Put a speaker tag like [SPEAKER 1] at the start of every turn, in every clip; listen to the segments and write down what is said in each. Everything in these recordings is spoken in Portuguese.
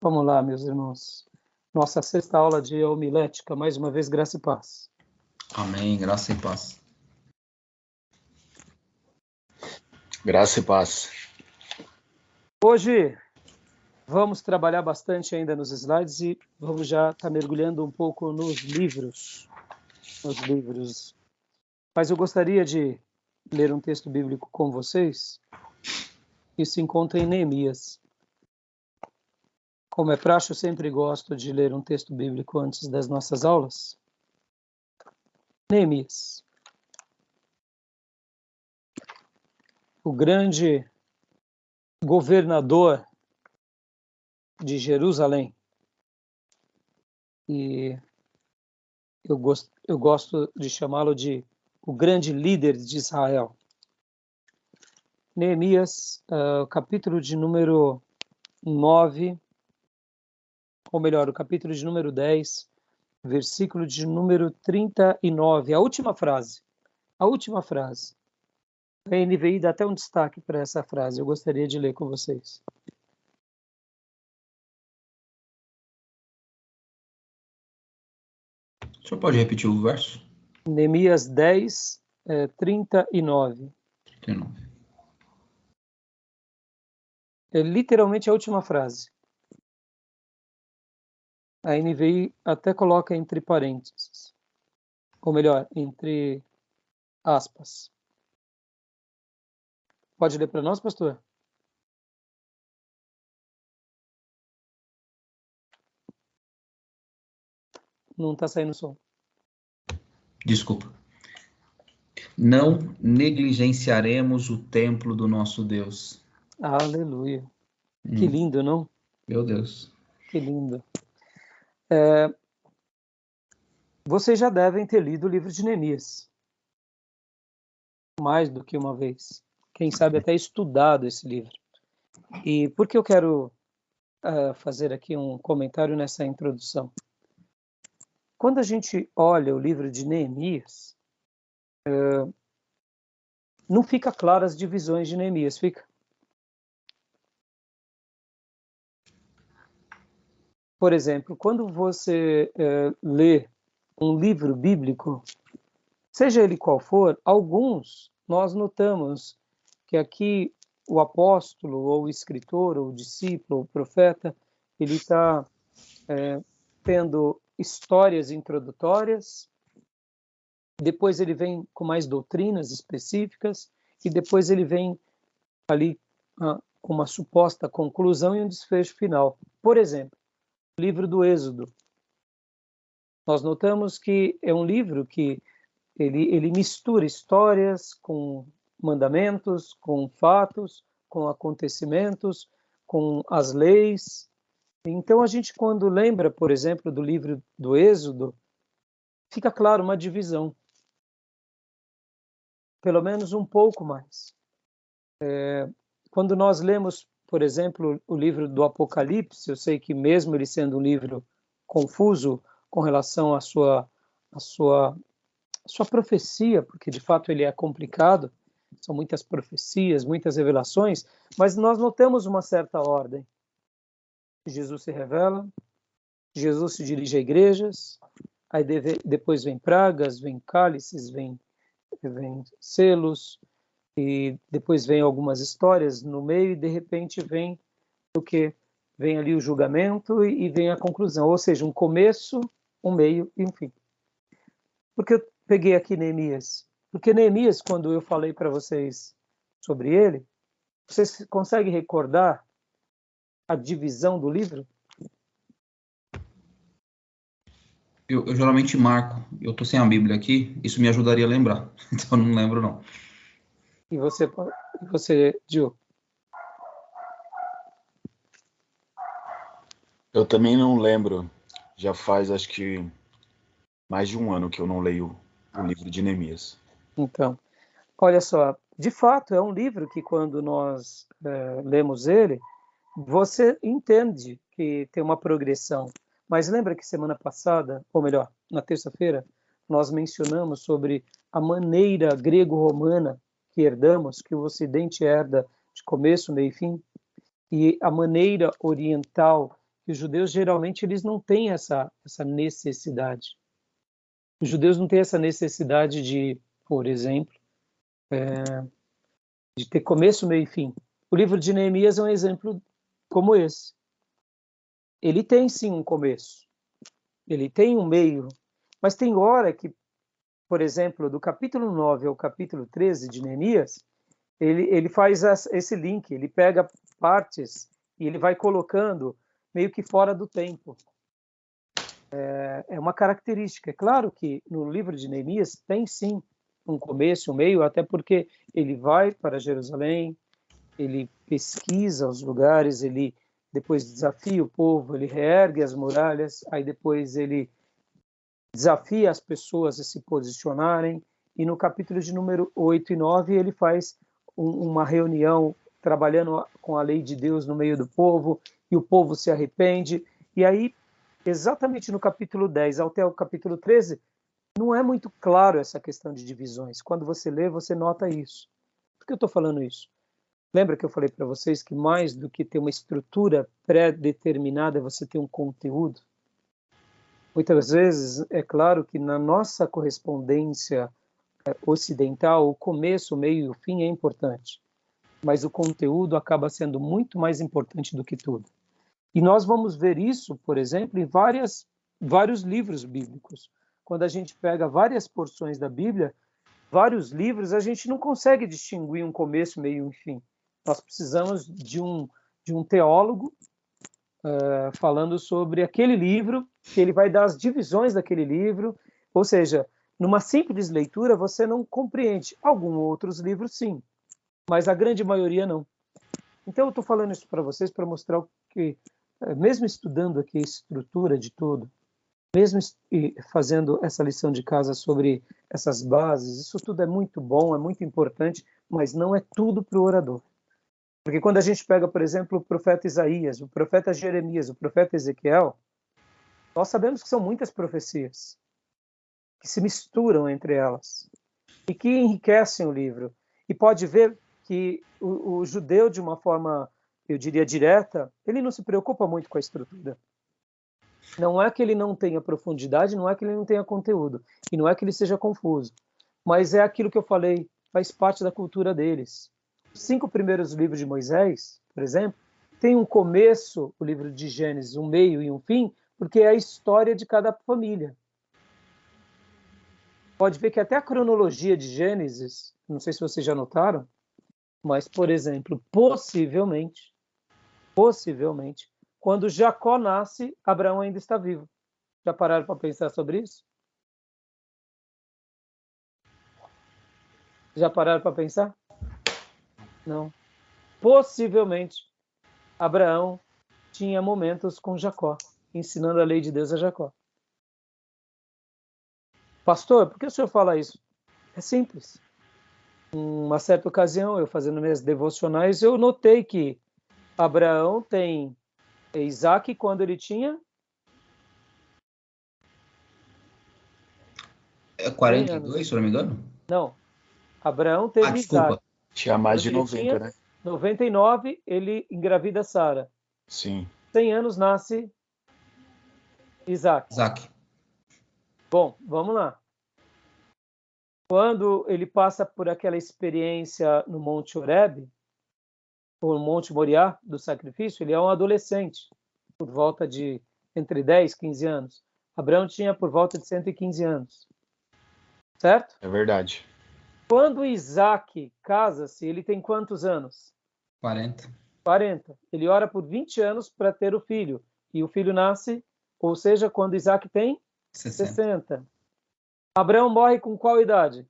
[SPEAKER 1] Vamos lá, meus irmãos. Nossa sexta aula de homilética, mais uma vez, graça e paz.
[SPEAKER 2] Amém, graça e paz.
[SPEAKER 3] Graça e paz.
[SPEAKER 1] Hoje vamos trabalhar bastante ainda nos slides e vamos já estar mergulhando um pouco nos livros. Mas eu gostaria de ler um texto bíblico com vocês, que se encontra em Neemias. Como é praxe, eu sempre gosto de ler um texto bíblico antes das nossas aulas. Neemias. O grande governador de Jerusalém. E eu gosto de chamá-lo de o grande líder de Israel. Neemias, capítulo de número 9, ou melhor, o capítulo de número 10, versículo de número 39, a última frase. A NVI dá até um destaque para essa frase, eu gostaria de ler com vocês.
[SPEAKER 2] O senhor pode repetir o verso?
[SPEAKER 1] Neemias 10, 39.
[SPEAKER 2] 39.
[SPEAKER 1] É literalmente a última frase. A NVI até coloca entre parênteses. Ou melhor, entre aspas. Pode ler para nós, pastor? Não está saindo som.
[SPEAKER 2] Desculpa. Não negligenciaremos o templo do nosso Deus.
[SPEAKER 1] Aleluia. Que lindo, não?
[SPEAKER 2] Meu Deus.
[SPEAKER 1] Que lindo. Vocês já devem ter lido o livro de Neemias. Mais do que uma vez. Quem sabe até estudado esse livro. E por que eu quero fazer aqui um comentário nessa introdução? Quando a gente olha o livro de Neemias, não fica claro as divisões de Neemias, fica? Por exemplo, quando você lê um livro bíblico, seja ele qual for, alguns nós notamos que aqui o apóstolo, ou o escritor, ou o discípulo, ou o profeta, ele está tendo histórias introdutórias, depois ele vem com mais doutrinas específicas, e depois ele vem ali com uma suposta conclusão e um desfecho final. Por exemplo, o livro do Êxodo. Nós notamos que é um livro que ele mistura histórias com mandamentos, com fatos, com acontecimentos, com as leis. Então a gente, quando lembra, por exemplo, do livro do Êxodo, fica claro uma divisão. Pelo menos um pouco mais. Quando nós lemos, por exemplo, o livro do Apocalipse, eu sei que mesmo ele sendo um livro confuso com relação à sua profecia, porque de fato ele é complicado, são muitas profecias, muitas revelações, mas nós notamos uma certa ordem. Jesus se revela, Jesus se dirige a igrejas, aí depois vem pragas, vem cálices, vem selos, e depois vem algumas histórias no meio, e de repente vem o quê? Vem ali o julgamento e vem a conclusão, ou seja, um começo, um meio e um fim. Por que eu peguei aqui Neemias? Porque Neemias, quando eu falei para vocês sobre ele, vocês conseguem recordar a divisão do livro?
[SPEAKER 2] Eu geralmente marco. Eu estou sem a Bíblia aqui, isso me ajudaria a lembrar. Então eu não lembro, não.
[SPEAKER 1] E você, Gil?
[SPEAKER 3] Eu também não lembro. Já faz, acho que, mais de um ano que eu não leio o livro de Neemias.
[SPEAKER 1] Então, olha só, de fato é um livro que quando nós lemos ele, você entende que tem uma progressão. Mas lembra que semana passada, ou melhor, na terça-feira, nós mencionamos sobre a maneira grego-romana que herdamos, que o Ocidente herda de começo, meio e fim, e a maneira oriental que os judeus geralmente eles não têm essa necessidade. Os judeus não têm essa necessidade de, por exemplo, de ter começo, meio e fim. O livro de Neemias é um exemplo como esse. Ele tem sim um começo, ele tem um meio, mas tem hora que, por exemplo, do capítulo 9 ao capítulo 13 de Neemias, ele faz esse link, ele pega partes e ele vai colocando meio que fora do tempo. É uma característica. É claro que no livro de Neemias tem sim um começo, um meio, até porque ele vai para Jerusalém, ele pesquisa os lugares, ele depois desafia o povo, ele reergue as muralhas, aí depois ele desafia as pessoas a se posicionarem, e no capítulo de número 8 e 9 ele faz uma reunião trabalhando com a lei de Deus no meio do povo, e o povo se arrepende, e aí, exatamente no capítulo 10 até o capítulo 13, não é muito claro essa questão de divisões. Quando você lê, você nota isso. Por que eu estou falando isso? Lembra que eu falei para vocês que mais do que ter uma estrutura pré-determinada, você tem um conteúdo? Muitas vezes, é claro que na nossa correspondência ocidental, o começo, o meio e o fim é importante, mas o conteúdo acaba sendo muito mais importante do que tudo. E nós vamos ver isso, por exemplo, em vários livros bíblicos. Quando a gente pega várias porções da Bíblia, vários livros, a gente não consegue distinguir um começo, meio e um fim. Nós precisamos de um teólogo falando sobre aquele livro, que ele vai dar as divisões daquele livro, ou seja, numa simples leitura você não compreende. Alguns outros livros sim, mas a grande maioria não. Então eu estou falando isso para vocês para mostrar que, mesmo estudando aqui a estrutura de tudo, mesmo fazendo essa lição de casa sobre essas bases, isso tudo é muito bom, é muito importante, mas não é tudo para o orador. Porque quando a gente pega, por exemplo, o profeta Isaías, o profeta Jeremias, o profeta Ezequiel, nós sabemos que são muitas profecias que se misturam entre elas e que enriquecem o livro. E pode ver que o judeu, de uma forma, eu diria, direta, ele não se preocupa muito com a estrutura. Não é que ele não tenha profundidade, não é que ele não tenha conteúdo, e não é que ele seja confuso, mas é aquilo que eu falei, faz parte da cultura deles. Os 5 primeiros livros de Moisés, por exemplo, tem um começo, o livro de Gênesis, um meio e um fim, porque é a história de cada família. Pode ver que até a cronologia de Gênesis, não sei se vocês já notaram, mas, por exemplo, possivelmente, quando Jacó nasce, Abraão ainda está vivo. Já pararam para pensar sobre isso? Já pararam para pensar? Não. Possivelmente, Abraão tinha momentos com Jacó, ensinando a lei de Deus a Jacó. Pastor, por que o senhor fala isso? É simples. Uma certa ocasião, eu fazendo minhas devocionais, eu notei que Abraão tem Isaac quando ele tinha...
[SPEAKER 2] 42, se eu não me engano?
[SPEAKER 1] Não. Abraão teve
[SPEAKER 2] desculpa.
[SPEAKER 1] Isaac.
[SPEAKER 3] Tinha mais de 90, né?
[SPEAKER 1] 99, ele engravida Sara.
[SPEAKER 3] Sim.
[SPEAKER 1] 100 anos nasce Isaac. Bom, vamos lá. Quando ele passa por aquela experiência no Monte Horebe, ou no Monte Moriá, do sacrifício, ele é um adolescente, por volta de entre 10 e 15 anos. Abraão tinha por volta de 115 anos. Certo?
[SPEAKER 3] É verdade.
[SPEAKER 1] Quando Isaac casa-se, ele tem quantos anos?
[SPEAKER 2] 40.
[SPEAKER 1] Ele ora por 20 anos para ter o filho. E o filho nasce, ou seja, quando Isaac tem 60. Abraão morre com qual idade?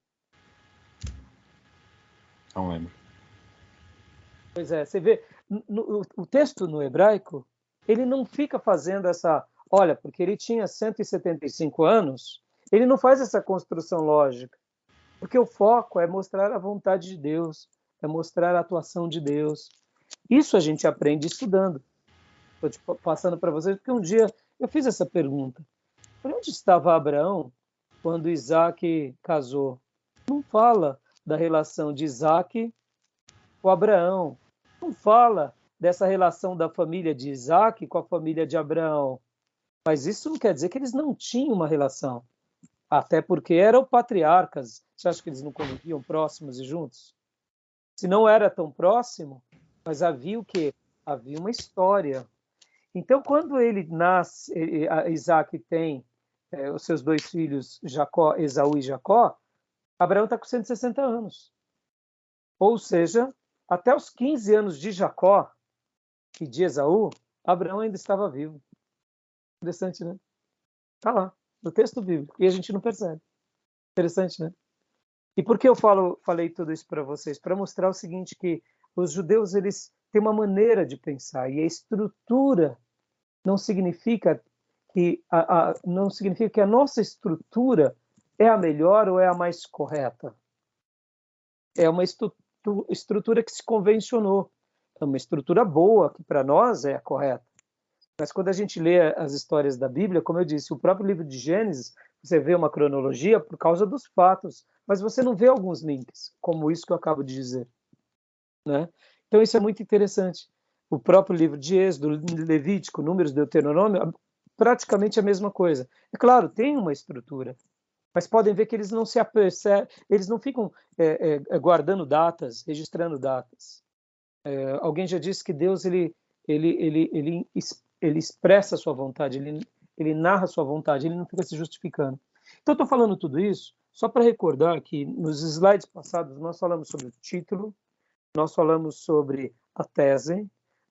[SPEAKER 3] Não lembro.
[SPEAKER 1] Pois é, você vê, o texto no hebraico, ele não fica fazendo essa... Olha, porque ele tinha 175 anos, ele não faz essa construção lógica. Porque o foco é mostrar a vontade de Deus, é mostrar a atuação de Deus. Isso a gente aprende estudando. Estou passando para vocês, porque um dia eu fiz essa pergunta. Onde estava Abraão quando Isaac casou? Não fala da relação de Isaac com Abraão. Não fala dessa relação da família de Isaac com a família de Abraão. Mas isso não quer dizer que eles não tinham uma relação. Até porque eram patriarcas. Você acha que eles não conviviam próximos e juntos? Se não era tão próximo, mas havia o quê? Havia uma história. Então, quando ele nasce, Isaac tem os seus 2 filhos, Jacó, Esaú e Jacó, Abraão está com 160 anos. Ou seja, até os 15 anos de Jacó e de Esaú, Abraão ainda estava vivo. Interessante, né? Está lá, no texto bíblico, e a gente não percebe. Interessante, né? E por que eu falei tudo isso para vocês? Para mostrar o seguinte, que os judeus eles têm uma maneira de pensar, e a estrutura não significa que a nossa estrutura é a melhor ou é a mais correta. É uma estrutura que se convencionou. É uma estrutura boa, que para nós é a correta. Mas quando a gente lê as histórias da Bíblia, como eu disse, o próprio livro de Gênesis, você vê uma cronologia por causa dos fatos, mas você não vê alguns links, como isso que eu acabo de dizer, né? Então isso é muito interessante. O próprio livro de Êxodo, Levítico, Números, Deuteronômio, praticamente a mesma coisa. É claro, tem uma estrutura, mas podem ver que eles não se apercebem, eles não ficam guardando datas, registrando datas. Alguém já disse que Deus ele expressa a sua vontade, ele narra a sua vontade, ele não fica se justificando. Então, estou falando tudo isso só para recordar que nos slides passados nós falamos sobre o título, nós falamos sobre a tese,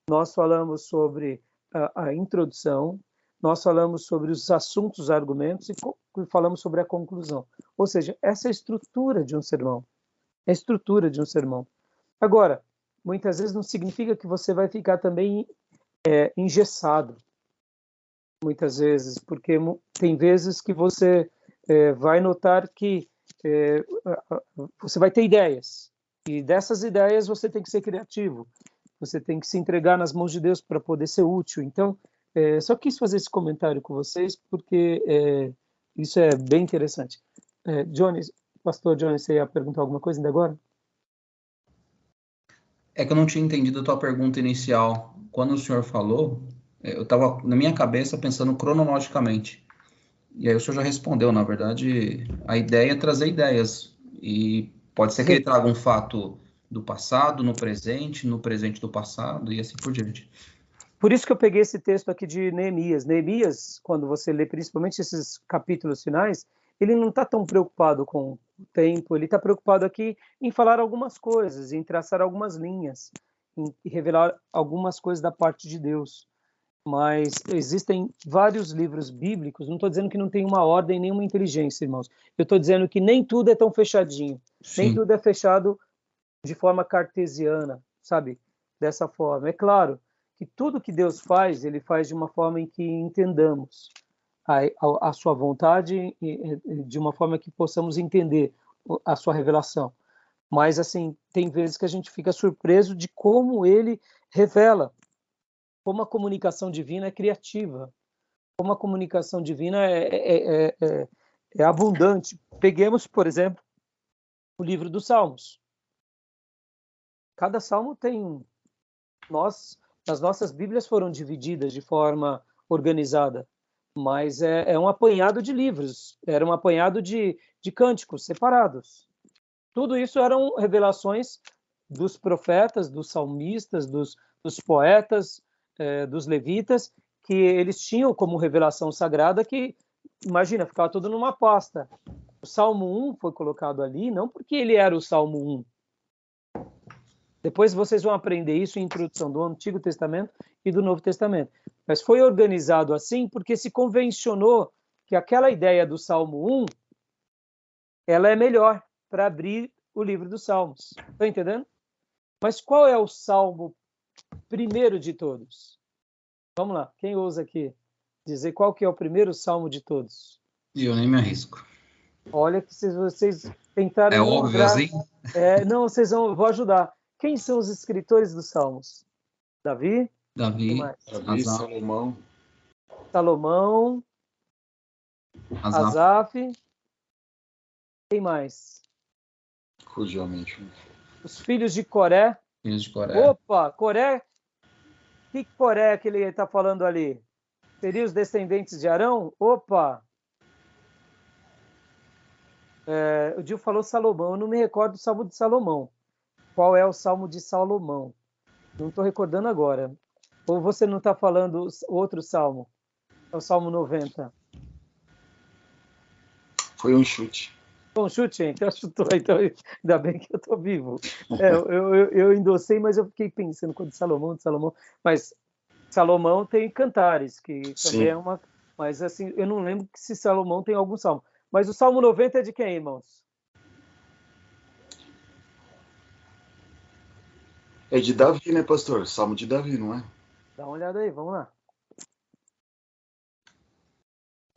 [SPEAKER 1] nós falamos sobre a introdução, nós falamos sobre os assuntos, argumentos e falamos sobre a conclusão. Ou seja, essa é a estrutura de um sermão. É a estrutura de um sermão. Agora, muitas vezes não significa que você vai ficar também engessado. Muitas vezes, porque tem vezes que você vai notar que você vai ter ideias. E dessas ideias você tem que ser criativo. Você tem que se entregar nas mãos de Deus para poder ser útil. Então, só quis fazer esse comentário com vocês, porque isso é bem interessante. Jones, pastor Jones, você ia perguntar alguma coisa ainda agora?
[SPEAKER 2] É que eu não tinha entendido a tua pergunta inicial. Quando o senhor falou, eu estava na minha cabeça pensando cronologicamente. E aí o senhor já respondeu, na verdade, a ideia é trazer ideias. E pode ser que ele traga um fato do passado, no presente do passado e assim por diante.
[SPEAKER 1] Por isso que eu peguei esse texto aqui de Neemias. Neemias, quando você lê principalmente esses capítulos finais, ele não está tão preocupado com o tempo, ele está preocupado aqui em falar algumas coisas, em traçar algumas linhas, em revelar algumas coisas da parte de Deus. Mas existem vários livros bíblicos, não estou dizendo que não tem uma ordem nem uma inteligência, irmãos. Eu estou dizendo que nem tudo é tão fechadinho. Sim. Nem tudo é fechado de forma cartesiana, sabe? Dessa forma. É claro que tudo que Deus faz, ele faz de uma forma em que entendamos a sua vontade, de uma forma que possamos entender a sua revelação. Mas, assim, tem vezes que a gente fica surpreso de como ele revela, como a comunicação divina é criativa, como a comunicação divina é abundante. Peguemos, por exemplo, o livro dos Salmos. Cada salmo tem... As nossas Bíblias foram divididas de forma organizada, mas é um apanhado de livros, era um apanhado de cânticos separados. Tudo isso eram revelações dos profetas, dos salmistas, dos poetas, dos levitas, que eles tinham como revelação sagrada que, imagina, ficava tudo numa pasta. O Salmo 1 foi colocado ali, não porque ele era o Salmo 1. Depois vocês vão aprender isso em introdução do Antigo Testamento e do Novo Testamento. Mas foi organizado assim porque se convencionou que aquela ideia do Salmo 1, ela é melhor para abrir o livro dos Salmos. Está entendendo? Mas qual é o Salmo primeiro de todos? Vamos lá, quem ousa aqui dizer qual que é o primeiro Salmo de todos?
[SPEAKER 2] Eu nem me arrisco.
[SPEAKER 1] Olha que se vocês tentarem...
[SPEAKER 2] É óbvio assim?
[SPEAKER 1] Não, vou ajudar. Quem são os escritores dos Salmos? Davi,
[SPEAKER 3] Salomão,
[SPEAKER 1] Asaf. Quem mais?
[SPEAKER 3] Curiosamente.
[SPEAKER 1] Os filhos de Coré.
[SPEAKER 2] Filhos de Coré.
[SPEAKER 1] Opa, Coré Que Coré que ele está falando ali? Seria os descendentes de Arão? Opa! O Gil falou Salomão. Eu não me recordo do Salmo de Salomão. Qual é o Salmo de Salomão? Não estou recordando agora. Ou você não está falando outro Salmo? É o Salmo 90.
[SPEAKER 3] Foi um chute.
[SPEAKER 1] Bom, chute, então chutou. Então, ainda bem que eu estou vivo. Eu endossei, mas eu fiquei pensando de Salomão. Mas Salomão tem Cantares, que também é uma... Mas assim, eu não lembro se Salomão tem algum salmo. Mas o Salmo 90 é de quem, irmãos?
[SPEAKER 3] É de Davi, né, pastor? Salmo de Davi, não é?
[SPEAKER 1] Dá uma olhada aí, vamos lá.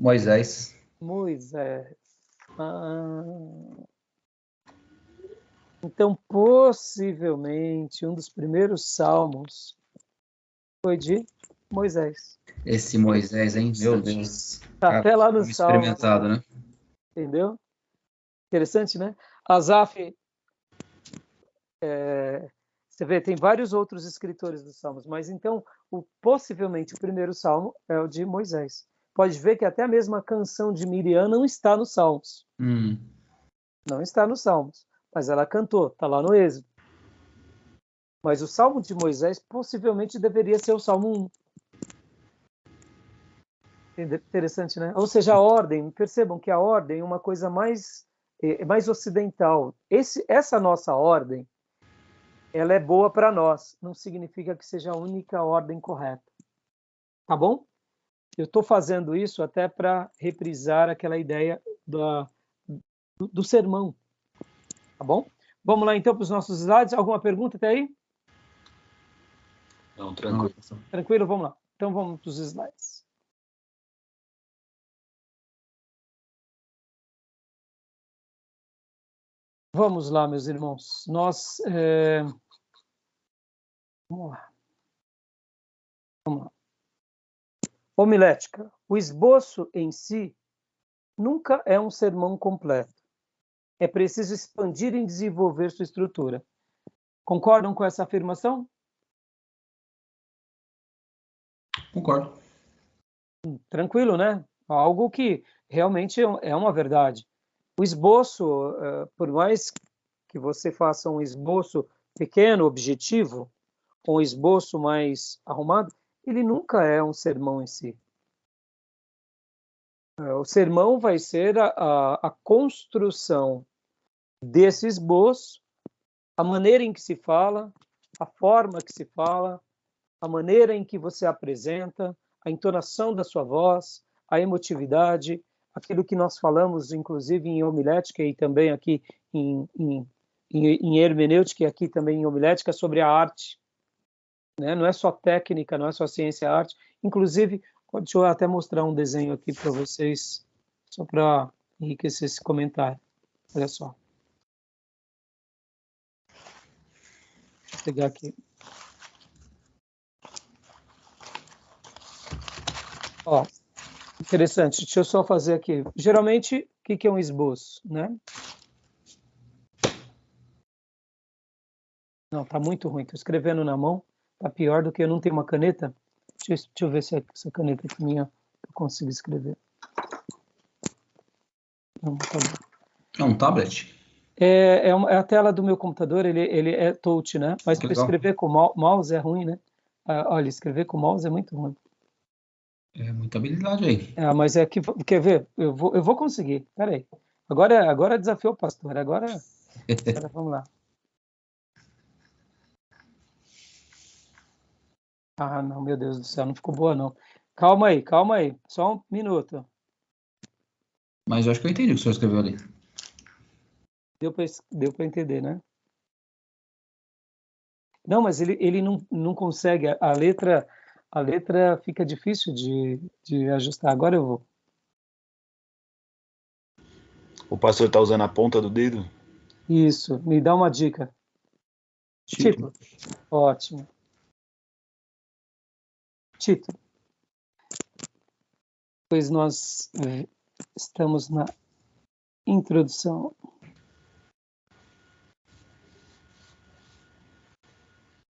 [SPEAKER 2] Moisés.
[SPEAKER 1] Moisés. Então, possivelmente, um dos primeiros salmos foi de Moisés.
[SPEAKER 2] Esse Moisés, hein? Meu Deus.
[SPEAKER 1] Tá até lá no Salmo.
[SPEAKER 2] Experimentado, né?
[SPEAKER 1] Entendeu? Interessante, né? Asaf, você vê, tem vários outros escritores dos Salmos, mas então, possivelmente, o primeiro Salmo é o de Moisés. Pode ver que até a mesma canção de Miriam não está nos Salmos. Não está nos Salmos, mas ela cantou, está lá no Êxodo. Mas o Salmo de Moisés possivelmente deveria ser o Salmo 1. Interessante, né? Ou seja, a ordem, percebam que a ordem é uma coisa mais ocidental. Essa nossa ordem, ela é boa para nós, não significa que seja a única ordem correta. Tá bom? Eu estou fazendo isso até para reprisar aquela ideia do sermão. Tá bom? Vamos lá então para os nossos slides. Alguma pergunta até aí?
[SPEAKER 3] Não, tranquilo.
[SPEAKER 1] Tranquilo? Vamos lá. Então vamos para os slides. Vamos lá, meus irmãos. Vamos lá. Homilética. O esboço em si nunca é um sermão completo. É preciso expandir e desenvolver sua estrutura. Concordam com essa afirmação?
[SPEAKER 2] Concordo.
[SPEAKER 1] Tranquilo, né? Algo que realmente é uma verdade. O esboço, por mais que você faça um esboço pequeno, objetivo, ou um esboço mais arrumado, ele nunca é um sermão em si. O sermão vai ser a construção desse esboço, a maneira em que se fala, a forma que se fala, a maneira em que você apresenta, a entonação da sua voz, a emotividade, aquilo que nós falamos, inclusive em homilética e também aqui em hermenêutica e aqui também em homilética, sobre a arte. Né? Não é só técnica, não é só ciência, é arte. Inclusive, deixa eu até mostrar um desenho aqui para vocês, só para enriquecer esse comentário. Olha só. Vou pegar aqui. Ó, interessante. Deixa eu só fazer aqui. Geralmente, o que é um esboço, né? Não, tá muito ruim. Estou escrevendo na mão. Tá pior do que eu não tenho uma caneta. Deixa eu ver se essa caneta aqui minha eu consigo escrever. Não, tá bom.
[SPEAKER 2] É um tablet?
[SPEAKER 1] É a tela do meu computador, ele é touch, né? Mas para escrever com mouse é ruim, né? Olha, escrever com mouse é muito ruim.
[SPEAKER 2] É muita habilidade aí.
[SPEAKER 1] Mas é que, quer ver? Eu vou conseguir. Peraí. Agora desafiou o pastor. Agora vamos lá. Ah, não, meu Deus do céu, não ficou boa, não. Calma aí. Só um minuto.
[SPEAKER 2] Mas eu acho que eu entendi o que o senhor escreveu ali.
[SPEAKER 1] Deu para entender, né? Não, mas ele não consegue. A letra fica difícil de ajustar. Agora eu vou.
[SPEAKER 3] O pastor está usando a ponta do dedo?
[SPEAKER 1] Isso, me dá uma dica. Título. Ótimo. Título. Pois nós estamos na introdução.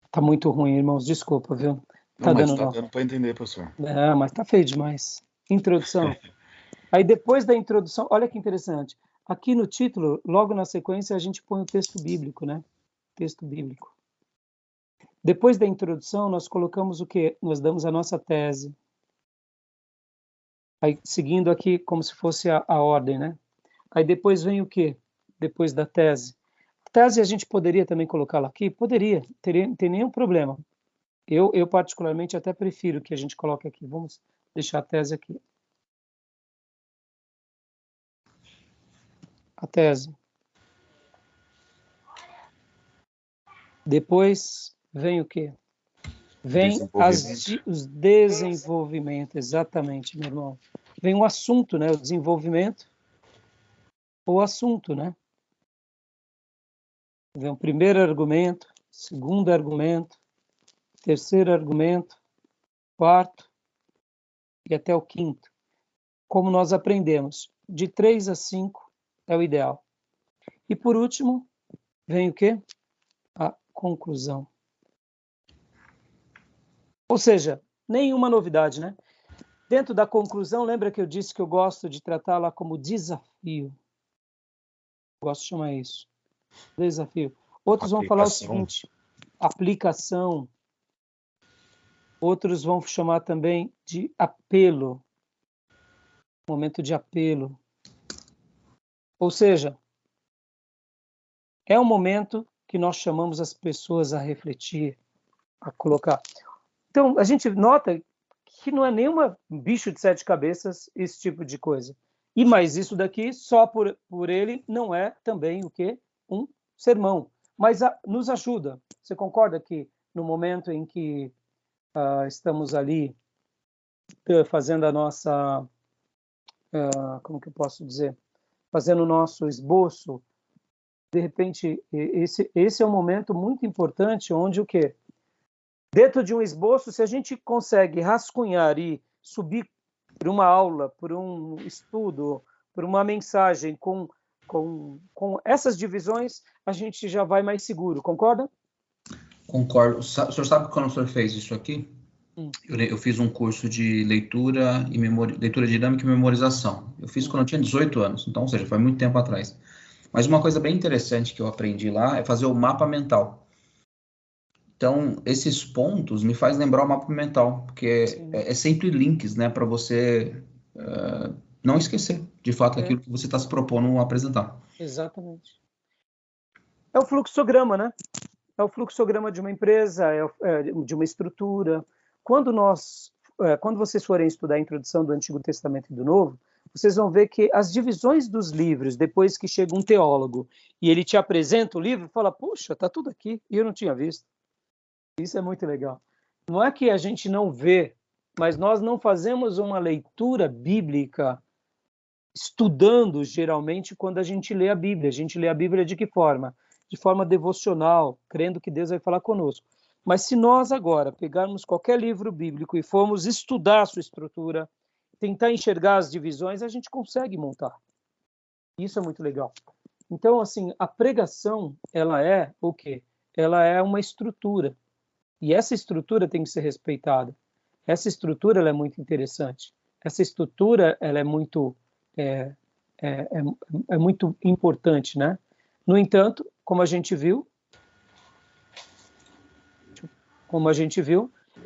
[SPEAKER 1] Tá muito ruim, irmãos. Desculpa, viu?
[SPEAKER 3] Não, mas
[SPEAKER 1] dando
[SPEAKER 3] tá
[SPEAKER 1] nó.
[SPEAKER 3] dando para entender, professor.
[SPEAKER 1] Mas tá feio demais. Introdução. Aí depois da introdução, olha que interessante. Aqui no título, logo na sequência, a gente põe o texto bíblico, né? Texto bíblico. Depois da introdução, nós colocamos o quê? Nós damos a nossa tese. Aí, seguindo aqui como se fosse a ordem, né? Aí depois vem o quê? Depois da tese. A tese a gente poderia também colocá-la aqui? Poderia, não tem nenhum problema. Eu particularmente até prefiro que a gente coloque aqui. Vamos deixar a tese aqui. A tese. Depois vem o quê? Vem os desenvolvimentos, exatamente, meu irmão. Vem o assunto, né? O desenvolvimento, o assunto, né? Vem o primeiro argumento, segundo argumento, terceiro argumento, quarto e até o quinto. Como nós aprendemos, de 3 a 5 é o ideal. E por último, vem o quê? A conclusão. Ou seja, nenhuma novidade, né? Dentro da conclusão, lembra que eu disse que eu gosto de tratá-la como desafio? Gosto de chamar isso. Desafio. Outros vão falar o seguinte, aplicação. Outros vão chamar também de apelo. Momento de apelo. Ou seja, é um momento que nós chamamos as pessoas a refletir, a colocar. Então, a gente nota que não é nenhuma bicho de 7 cabeças esse tipo de coisa. E mais isso daqui, só por ele, não é também o quê? Um sermão. Mas nos ajuda. Você concorda que no momento em que estamos ali fazendo a nossa... como que eu posso dizer? Fazendo o nosso esboço, de repente, esse é um momento muito importante onde o quê? Dentro de um esboço, se a gente consegue rascunhar e subir por uma aula, por um estudo, por uma mensagem com essas divisões, a gente já vai mais seguro, concorda?
[SPEAKER 2] Concordo. O senhor sabe quando o senhor fez isso aqui? Eu fiz um curso de leitura dinâmica e memorização. Eu fiz quando eu tinha 18 anos, então, ou seja, foi muito tempo atrás. Mas uma coisa bem interessante que eu aprendi lá é fazer o mapa mental. Então, esses pontos me faz lembrar o mapa mental, porque é sempre links, né, para você não esquecer, de fato, aquilo que você está se propondo a apresentar.
[SPEAKER 1] Exatamente. É o fluxograma, né? É o fluxograma de uma empresa, de uma estrutura. Quando vocês forem estudar a introdução do Antigo Testamento e do Novo, vocês vão ver que as divisões dos livros, depois que chega um teólogo e ele te apresenta o livro, fala, puxa, está tudo aqui, e eu não tinha visto. Isso é muito legal. Não é que a gente não vê, mas nós não fazemos uma leitura bíblica estudando, geralmente, quando a gente lê a Bíblia. A gente lê a Bíblia de que forma? De forma devocional, crendo que Deus vai falar conosco. Mas se nós agora pegarmos qualquer livro bíblico e formos estudar a sua estrutura, tentar enxergar as divisões, a gente consegue montar. Isso é muito legal. Então, assim, a pregação, ela é o quê? Ela é uma estrutura. E essa estrutura tem que ser respeitada. Essa estrutura ela é muito interessante. Essa estrutura ela é muito muito importante, né? No entanto, como a gente viu,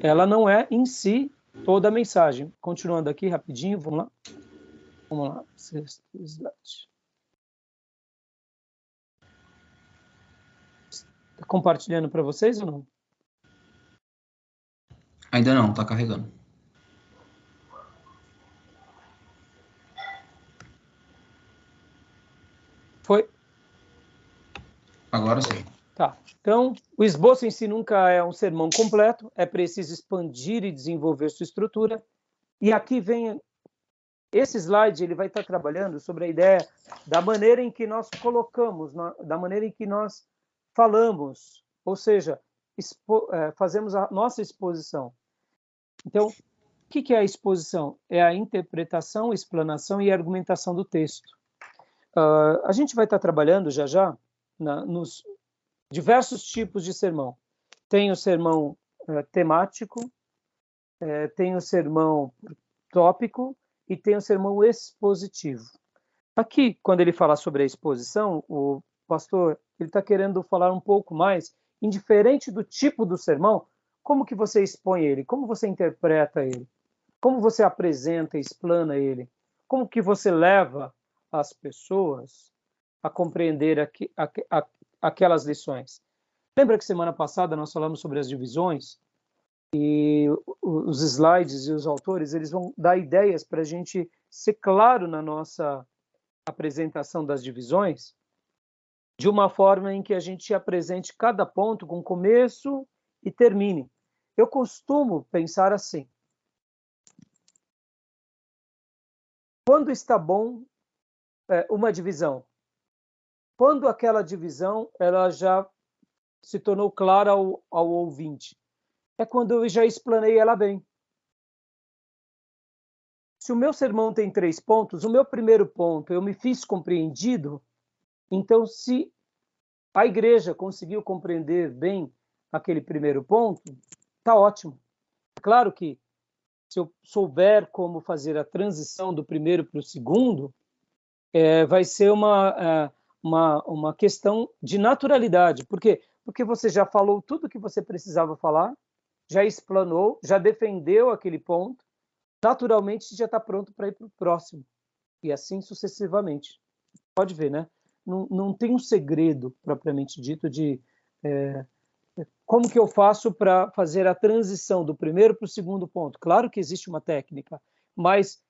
[SPEAKER 1] ela não é em si toda a mensagem. Continuando aqui rapidinho, vamos lá. Sexto slide. Está compartilhando para vocês ou não?
[SPEAKER 2] Ainda não, está carregando.
[SPEAKER 1] Foi?
[SPEAKER 2] Agora sim.
[SPEAKER 1] Tá. Então, o esboço em si nunca é um sermão completo, é preciso expandir e desenvolver sua estrutura. E aqui vem esse slide, ele vai estar trabalhando sobre a ideia da maneira em que nós colocamos, da maneira em que nós falamos, ou seja, fazemos a nossa exposição. Então, o que é a exposição? É a interpretação, explanação e argumentação do texto. A gente vai estar trabalhando já nos diversos tipos de sermão. Tem o sermão temático, tem o sermão tópico e tem o sermão expositivo. Aqui, quando ele fala sobre a exposição, o pastor ele está querendo falar um pouco mais, indiferente do tipo do sermão, como que você expõe ele, como você interpreta ele, como você apresenta, explana ele, como que você leva as pessoas a compreender aquelas lições. Lembra que semana passada nós falamos sobre as divisões? E os slides e os autores eles vão dar ideias para a gente ser claro na nossa apresentação das divisões, de uma forma em que a gente apresente cada ponto com começo e termine. Eu costumo pensar assim: quando está bom uma divisão? Quando aquela divisão ela já se tornou clara ao ouvinte? É quando eu já explanei ela bem. Se o meu sermão tem 3 pontos, o meu primeiro ponto eu me fiz compreendido, então se a igreja conseguiu compreender bem aquele primeiro ponto, está ótimo. Claro que se eu souber como fazer a transição do primeiro para o segundo, vai ser uma questão de naturalidade. Por quê? Porque você já falou tudo o que você precisava falar, já explanou, já defendeu aquele ponto, naturalmente já está pronto para ir para o próximo. E assim sucessivamente. Pode ver, né? Não tem um segredo, propriamente dito, de como que eu faço para fazer a transição do primeiro para o segundo ponto. Claro que existe uma técnica, mas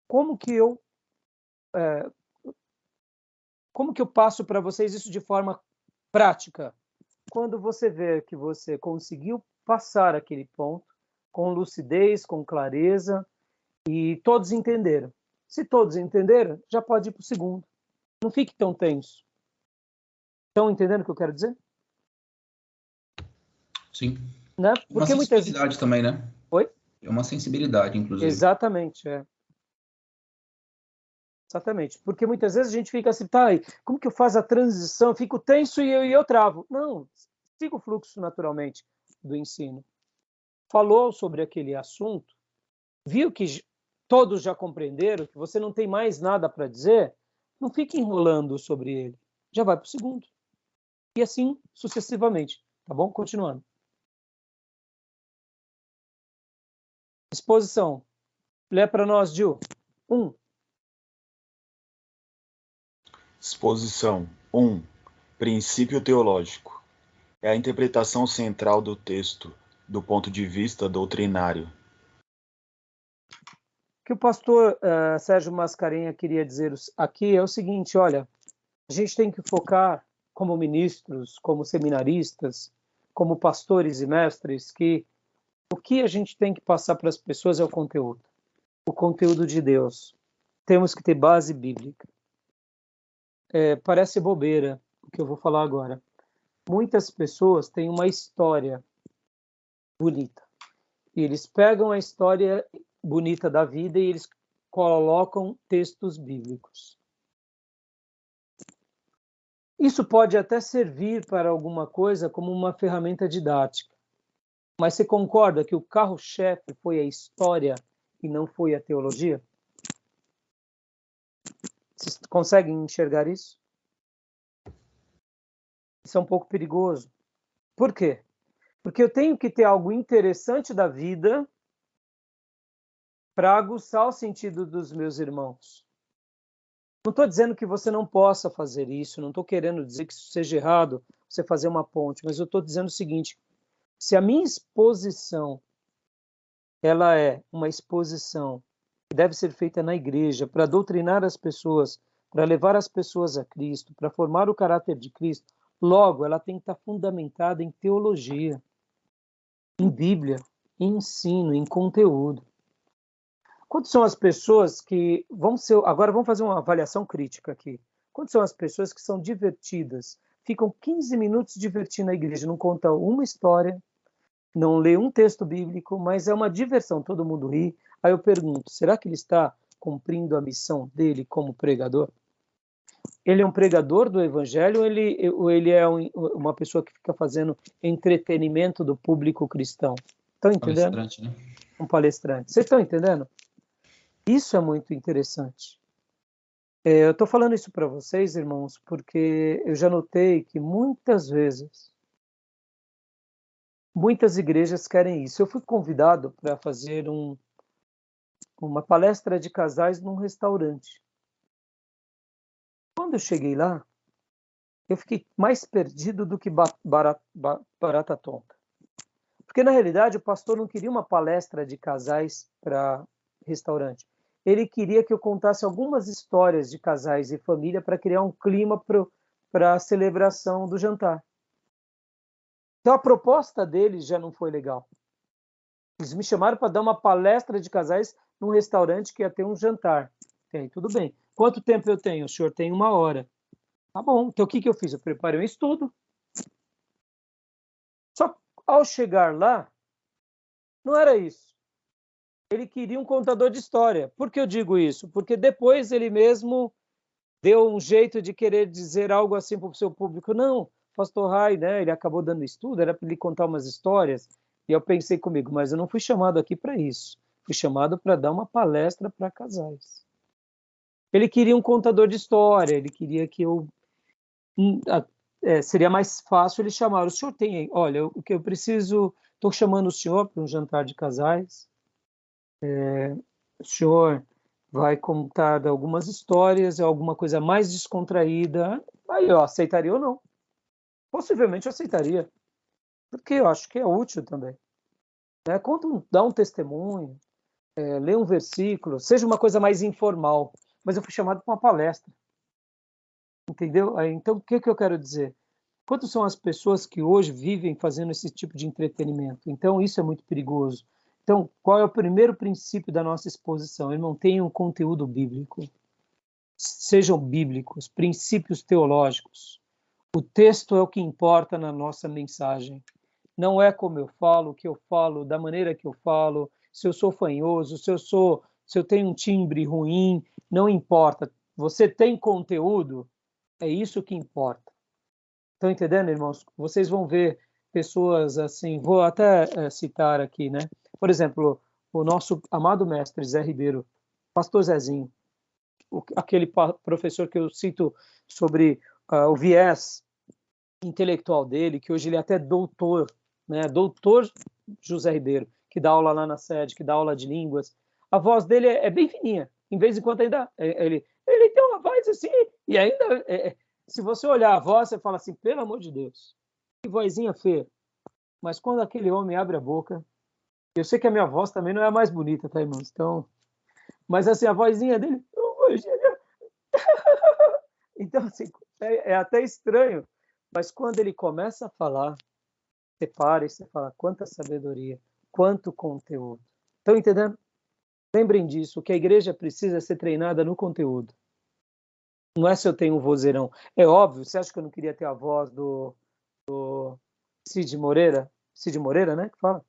[SPEAKER 1] como que eu passo para vocês isso de forma prática? Quando você vê que você conseguiu passar aquele ponto com lucidez, com clareza, e todos entenderam. Se todos entenderam, já pode ir para o segundo. Não fique tão tenso. Estão entendendo o que eu quero dizer?
[SPEAKER 2] Sim.
[SPEAKER 1] Né?
[SPEAKER 2] Uma sensibilidade também, né?
[SPEAKER 1] Oi?
[SPEAKER 2] É uma sensibilidade, inclusive.
[SPEAKER 1] Exatamente, Exatamente. Porque muitas vezes a gente fica assim, tá, como que eu faço a transição? Eu fico tenso e eu travo. Não, siga o fluxo naturalmente do ensino. Falou sobre aquele assunto, viu que todos já compreenderam, que você não tem mais nada para dizer, não fique enrolando sobre ele. Já vai para o segundo. E assim sucessivamente. Tá bom? Continuando. Exposição. Lê para nós, Gil. 1.
[SPEAKER 3] Exposição 1. Princípio teológico. É a interpretação central do texto, do ponto de vista doutrinário.
[SPEAKER 1] O que o pastor Sérgio Mascarenhas queria dizer aqui é o seguinte, olha, a gente tem que focar como ministros, como seminaristas, como pastores e mestres, que o que a gente tem que passar para as pessoas é o conteúdo de Deus. Temos que ter base bíblica. Parece bobeira o que eu vou falar agora. Muitas pessoas têm uma história bonita. E eles pegam a história bonita da vida e eles colocam textos bíblicos. Isso pode até servir para alguma coisa como uma ferramenta didática. Mas você concorda que o carro-chefe foi a história e não foi a teologia? Vocês conseguem enxergar isso? Isso é um pouco perigoso. Por quê? Porque eu tenho que ter algo interessante da vida para aguçar o sentido dos meus irmãos. Não estou dizendo que você não possa fazer isso, não estou querendo dizer que isso seja errado, você fazer uma ponte, mas eu estou dizendo o seguinte, se a minha exposição ela é uma exposição que deve ser feita na igreja para doutrinar as pessoas, para levar as pessoas a Cristo, para formar o caráter de Cristo, logo ela tem que estar fundamentada em teologia, em Bíblia, em ensino, em conteúdo. Quantas são as pessoas que agora vamos fazer uma avaliação crítica aqui. Quantas são as pessoas que são divertidas, ficam 15 minutos divertindo a igreja, não contam uma história, não lê um texto bíblico, mas é uma diversão, todo mundo ri. Aí eu pergunto, será que ele está cumprindo a missão dele como pregador? Ele é um pregador do evangelho ou ele é uma pessoa que fica fazendo entretenimento do público cristão? Estão entendendo?
[SPEAKER 2] Palestrante, né?
[SPEAKER 1] um palestrante. Vocês estão entendendo? Isso é muito interessante. Eu estou falando isso para vocês, irmãos, porque eu já notei que muitas vezes, muitas igrejas querem isso. Eu fui convidado para fazer uma palestra de casais num restaurante. Quando eu cheguei lá, eu fiquei mais perdido do que barata tonta. Porque, na realidade, o pastor não queria uma palestra de casais para restaurante. Ele queria que eu contasse algumas histórias de casais e família para criar um clima para a celebração do jantar. Então, a proposta deles já não foi legal. Eles me chamaram para dar uma palestra de casais num restaurante que ia ter um jantar. Tem, tudo bem. Quanto tempo eu tenho? O senhor tem 1 hora. Tá bom. Então, o que eu fiz? Eu preparei um estudo. Só que, ao chegar lá, não era isso. Ele queria um contador de história. Por que eu digo isso? Porque depois ele mesmo deu um jeito de querer dizer algo assim para o seu público. Não, pastor Rai, né, ele acabou dando estudo, era para ele contar umas histórias. E eu pensei comigo, mas eu não fui chamado aqui para isso. Fui chamado para dar uma palestra para casais. Ele queria um contador de história, ele queria que eu... seria mais fácil ele chamar. O senhor tem... Olha, o que eu preciso... Estou chamando o senhor para um jantar de casais. O senhor vai contar algumas histórias, alguma coisa mais descontraída. Aí eu aceitaria ou não. Possivelmente eu aceitaria. Porque eu acho que é útil também. Dá um testemunho, lê um versículo, seja uma coisa mais informal. Mas eu fui chamado para uma palestra. Entendeu? Então, o que eu quero dizer? Quantas são as pessoas que hoje vivem fazendo esse tipo de entretenimento? Então, isso é muito perigoso. Então, qual é o primeiro princípio da nossa exposição? Irmão, tenha um conteúdo bíblico. Sejam bíblicos, princípios teológicos. O texto é o que importa na nossa mensagem. Não é como eu falo, o que eu falo, da maneira que eu falo, se eu sou fanhoso, se eu tenho um timbre ruim, não importa. Você tem conteúdo, é isso que importa. Estão entendendo, irmãos? Vocês vão ver pessoas assim, vou até citar aqui, né? Por exemplo, o nosso amado mestre Zé Ribeiro, pastor Zezinho, aquele professor que eu cito sobre o viés intelectual dele, que hoje ele é até doutor, né? Doutor José Ribeiro, que dá aula lá na sede, que dá aula de línguas. A voz dele é bem fininha, em vez em quando ainda ele tem uma voz assim, e ainda se você olhar a voz, você fala assim, pelo amor de Deus, que vozinha feia. Mas quando aquele homem abre a boca, eu sei que a minha voz também não é a mais bonita, tá, irmãos? Então, mas assim, a vozinha dele, então assim, é até estranho, mas quando ele começa a falar, você para e você fala, quanta sabedoria, quanto conteúdo. Estão entendendo? Lembrem disso, o que a igreja precisa é ser treinada no conteúdo. Não é se eu tenho um vozeirão. É óbvio, você acha que eu não queria ter a voz do Cid Moreira? Cid Moreira, né? Que fala?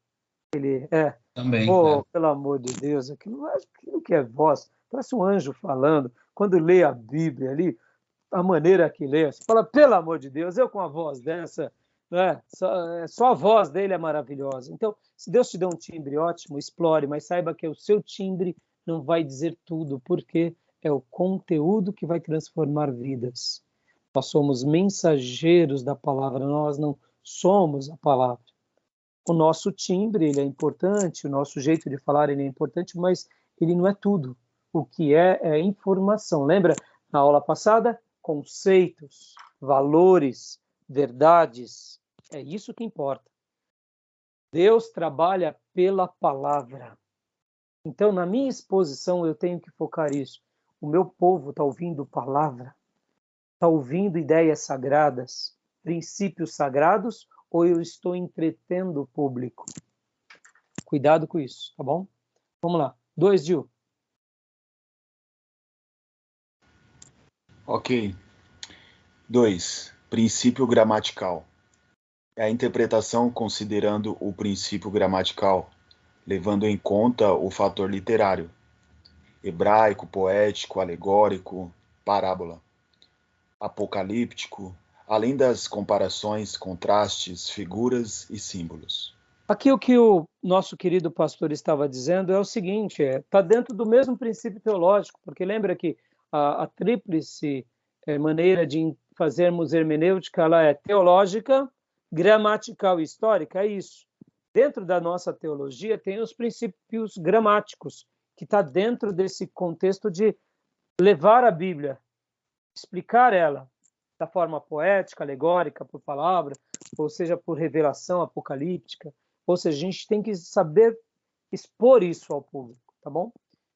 [SPEAKER 1] Ele
[SPEAKER 2] Também,
[SPEAKER 1] pelo amor de Deus, aquilo que é voz. Parece um anjo falando. Quando lê a Bíblia ali, a maneira que lê, você fala, pelo amor de Deus, eu com a voz dessa, né? Só a voz dele é maravilhosa. Então, se Deus te deu um timbre ótimo, explore, mas saiba que o seu timbre não vai dizer tudo, porque é o conteúdo que vai transformar vidas. Nós somos mensageiros da palavra, nós não somos a palavra. O nosso timbre, ele é importante, o nosso jeito de falar, ele é importante, mas ele não é tudo. O que é informação. Lembra, na aula passada? Conceitos, valores, verdades. É isso que importa. Deus trabalha pela palavra. Então, na minha exposição, eu tenho que focar isso. O meu povo está ouvindo palavra, está ouvindo ideias sagradas, princípios sagrados, ou eu estou entretendo o público? Cuidado com isso, tá bom? Vamos lá. 2, Gil.
[SPEAKER 3] Ok. 2. Princípio gramatical. É a interpretação considerando o princípio gramatical, levando em conta o fator literário, hebraico, poético, alegórico, parábola, apocalíptico, além das comparações, contrastes, figuras e símbolos.
[SPEAKER 1] Aqui o que o nosso querido pastor estava dizendo é o seguinte, está dentro do mesmo princípio teológico, porque lembra que a tríplice maneira de fazermos hermenêutica, ela é teológica, gramatical e histórica, é isso. Dentro da nossa teologia tem os princípios gramáticos, que está dentro desse contexto de levar a Bíblia, explicar ela da forma poética, alegórica, por palavra, ou seja, por revelação apocalíptica. Ou seja, a gente tem que saber expor isso ao público, tá bom?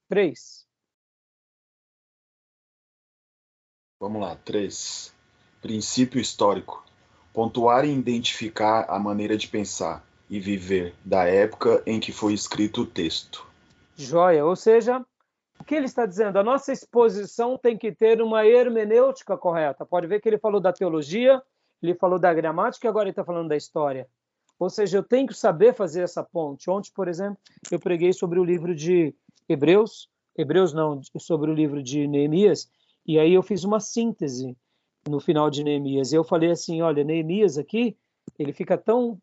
[SPEAKER 1] 3.
[SPEAKER 3] Vamos lá, 3. Princípio histórico. Pontuar e identificar a maneira de pensar e viver da época em que foi escrito o texto.
[SPEAKER 1] Joia, ou seja, o que ele está dizendo? A nossa exposição tem que ter uma hermenêutica correta. Pode ver que ele falou da teologia, ele falou da gramática e agora ele está falando da história. Ou seja, eu tenho que saber fazer essa ponte. Ontem, por exemplo, eu preguei sobre o livro de Hebreus não, sobre o livro de Neemias, e aí eu fiz uma síntese no final de Neemias. E eu falei assim, olha, Neemias aqui, ele fica tão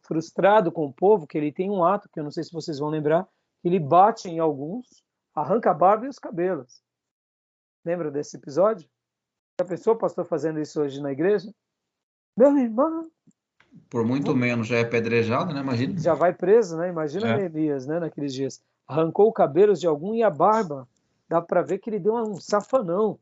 [SPEAKER 1] frustrado com o povo que ele tem um ato, que eu não sei se vocês vão lembrar, que ele bate em alguns, arranca a barba e os cabelos. Lembra desse episódio? Já pensou o pastor fazendo isso hoje na igreja? Meu irmão!
[SPEAKER 2] Por muito menos já é apedrejado, né? Imagina.
[SPEAKER 1] Já vai preso, né? Imagina Neemias, né? Naqueles dias. Arrancou o cabelo de algum e a barba. Dá para ver que ele deu um safanão.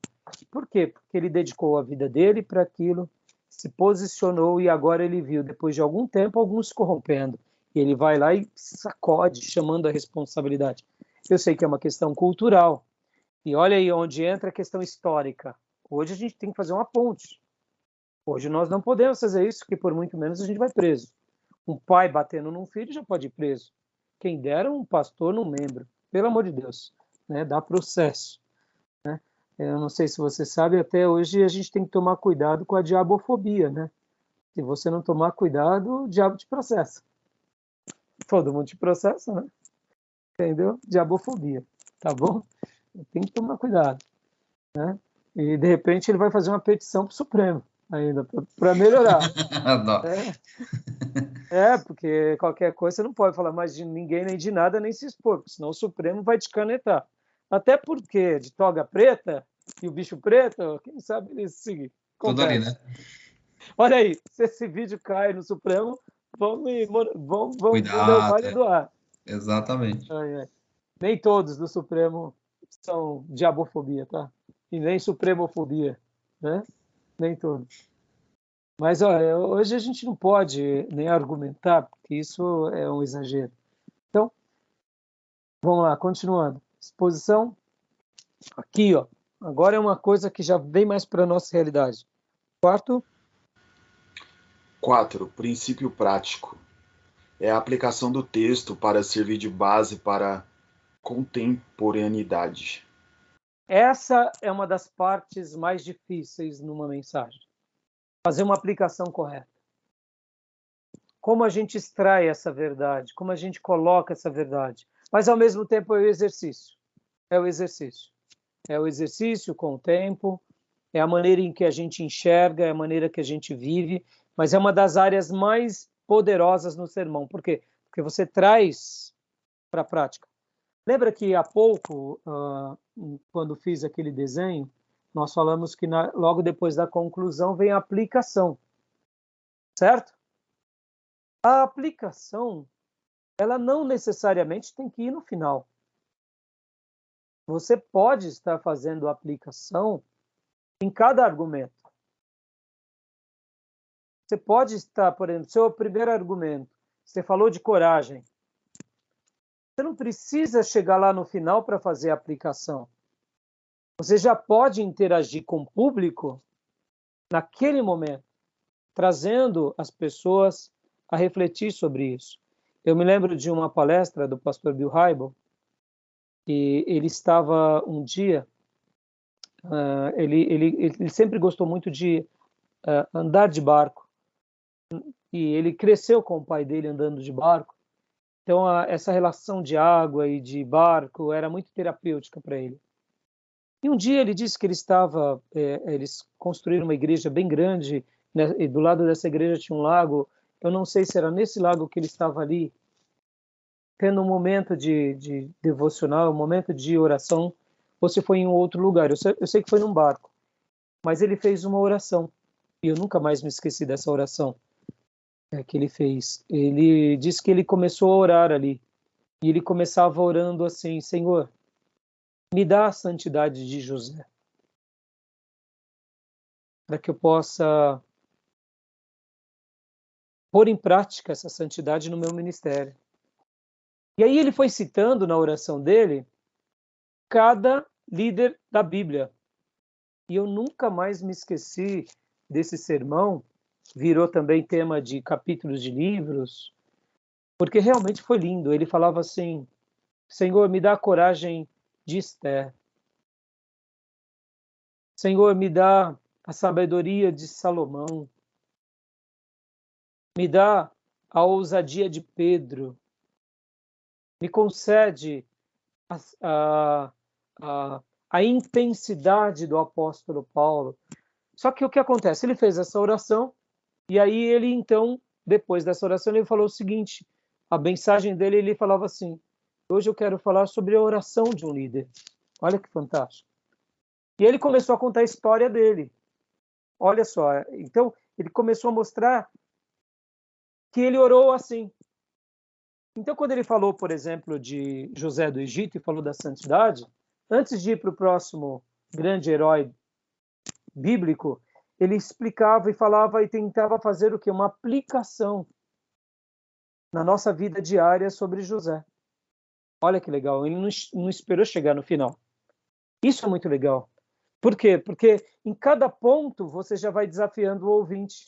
[SPEAKER 1] Por quê? Porque ele dedicou a vida dele para aquilo, se posicionou e agora ele viu, depois de algum tempo, alguns se corrompendo. E ele vai lá e sacode, chamando a responsabilidade. Eu sei que é uma questão cultural. E olha aí onde entra a questão histórica. Hoje a gente tem que fazer uma ponte. Hoje nós não podemos fazer isso, porque por muito menos a gente vai preso. Um pai batendo num filho já pode ir preso. Quem dera um pastor num membro. Pelo amor de Deus. Né? Dá processo. Né? Eu não sei se você sabe, até hoje a gente tem que tomar cuidado com a diabofobia. Né? Se você não tomar cuidado, o diabo te processa. Todo mundo te processa, né? Entendeu? Diabofobia. Tá bom? Tem que tomar cuidado. Né? E de repente ele vai fazer uma petição para o Supremo ainda, para melhorar. Porque qualquer coisa você não pode falar mais de ninguém, nem de nada, nem se expor, porque senão o Supremo vai te canetar. Até porque de toga preta e o bicho preto, quem sabe eles seguir.
[SPEAKER 2] Tudo ali, né?
[SPEAKER 1] Olha aí, se esse vídeo cai no Supremo, vamos derrubar ele do ar.
[SPEAKER 2] Exatamente.
[SPEAKER 1] Nem todos do Supremo são diabofobia, tá? E nem supremofobia, né? Nem todos. Mas, olha, hoje a gente não pode nem argumentar, porque isso é um exagero. Então, vamos lá, continuando. Exposição. Aqui, ó. Agora é uma coisa que já vem mais para a nossa realidade.
[SPEAKER 3] 4. Princípio prático. É a aplicação do texto para servir de base para contemporaneidade.
[SPEAKER 1] Essa é uma das partes mais difíceis numa mensagem. Fazer uma aplicação correta. Como a gente extrai essa verdade, como a gente coloca essa verdade. Mas, ao mesmo tempo, é o exercício. É o exercício. É o exercício com o tempo, é a maneira em que a gente enxerga, é a maneira que a gente vive, mas é uma das áreas mais poderosas no sermão. Por quê? Porque você traz para a prática. Lembra que há pouco, quando fiz aquele desenho, nós falamos que logo depois da conclusão vem a aplicação, certo? A aplicação, ela não necessariamente tem que ir no final. Você pode estar fazendo a aplicação em cada argumento. Você pode estar, por exemplo, seu primeiro argumento, você falou de coragem. Você não precisa chegar lá no final para fazer a aplicação. Você já pode interagir com o público naquele momento, trazendo as pessoas a refletir sobre isso. Eu me lembro de uma palestra do pastor Bill Hybel, e ele estava um dia, ele sempre gostou muito de andar de barco, e ele cresceu com o pai dele andando de barco, então essa relação de água e de barco era muito terapêutica para ele. E um dia ele disse que eles construíram uma igreja bem grande, né, e do lado dessa igreja tinha um lago, eu não sei se era nesse lago que ele estava ali, tendo um momento de devocional, um momento de oração, ou se foi em um outro lugar. Eu sei que foi num barco, mas ele fez uma oração, e eu nunca mais me esqueci dessa oração que ele fez. Ele disse que ele começou a orar ali, e ele começava orando assim: Senhor, me dá a santidade de José, para que eu possa pôr em prática essa santidade no meu ministério. E aí ele foi citando na oração dele cada líder da Bíblia. E eu nunca mais me esqueci desse sermão, virou também tema de capítulos de livros, porque realmente foi lindo. Ele falava assim: Senhor, me dá a coragem de Esther. Senhor, me dá a sabedoria de Salomão. Me dá a ousadia de Pedro. Me concede a intensidade do apóstolo Paulo. Só que o que acontece? Ele fez essa oração, e aí ele então, depois dessa oração, ele falou o seguinte: a mensagem dele, ele falava assim: hoje eu quero falar sobre a oração de um líder. Olha que fantástico. E ele começou a contar a história dele. Olha só, então ele começou a mostrar que ele orou assim. Então, quando ele falou, por exemplo, de José do Egito e falou da santidade, antes de ir para o próximo grande herói bíblico, ele explicava e falava e tentava fazer o quê? Uma aplicação na nossa vida diária sobre José. Olha que legal, ele não esperou chegar no final. Isso é muito legal. Por quê? Porque em cada ponto você já vai desafiando o ouvinte.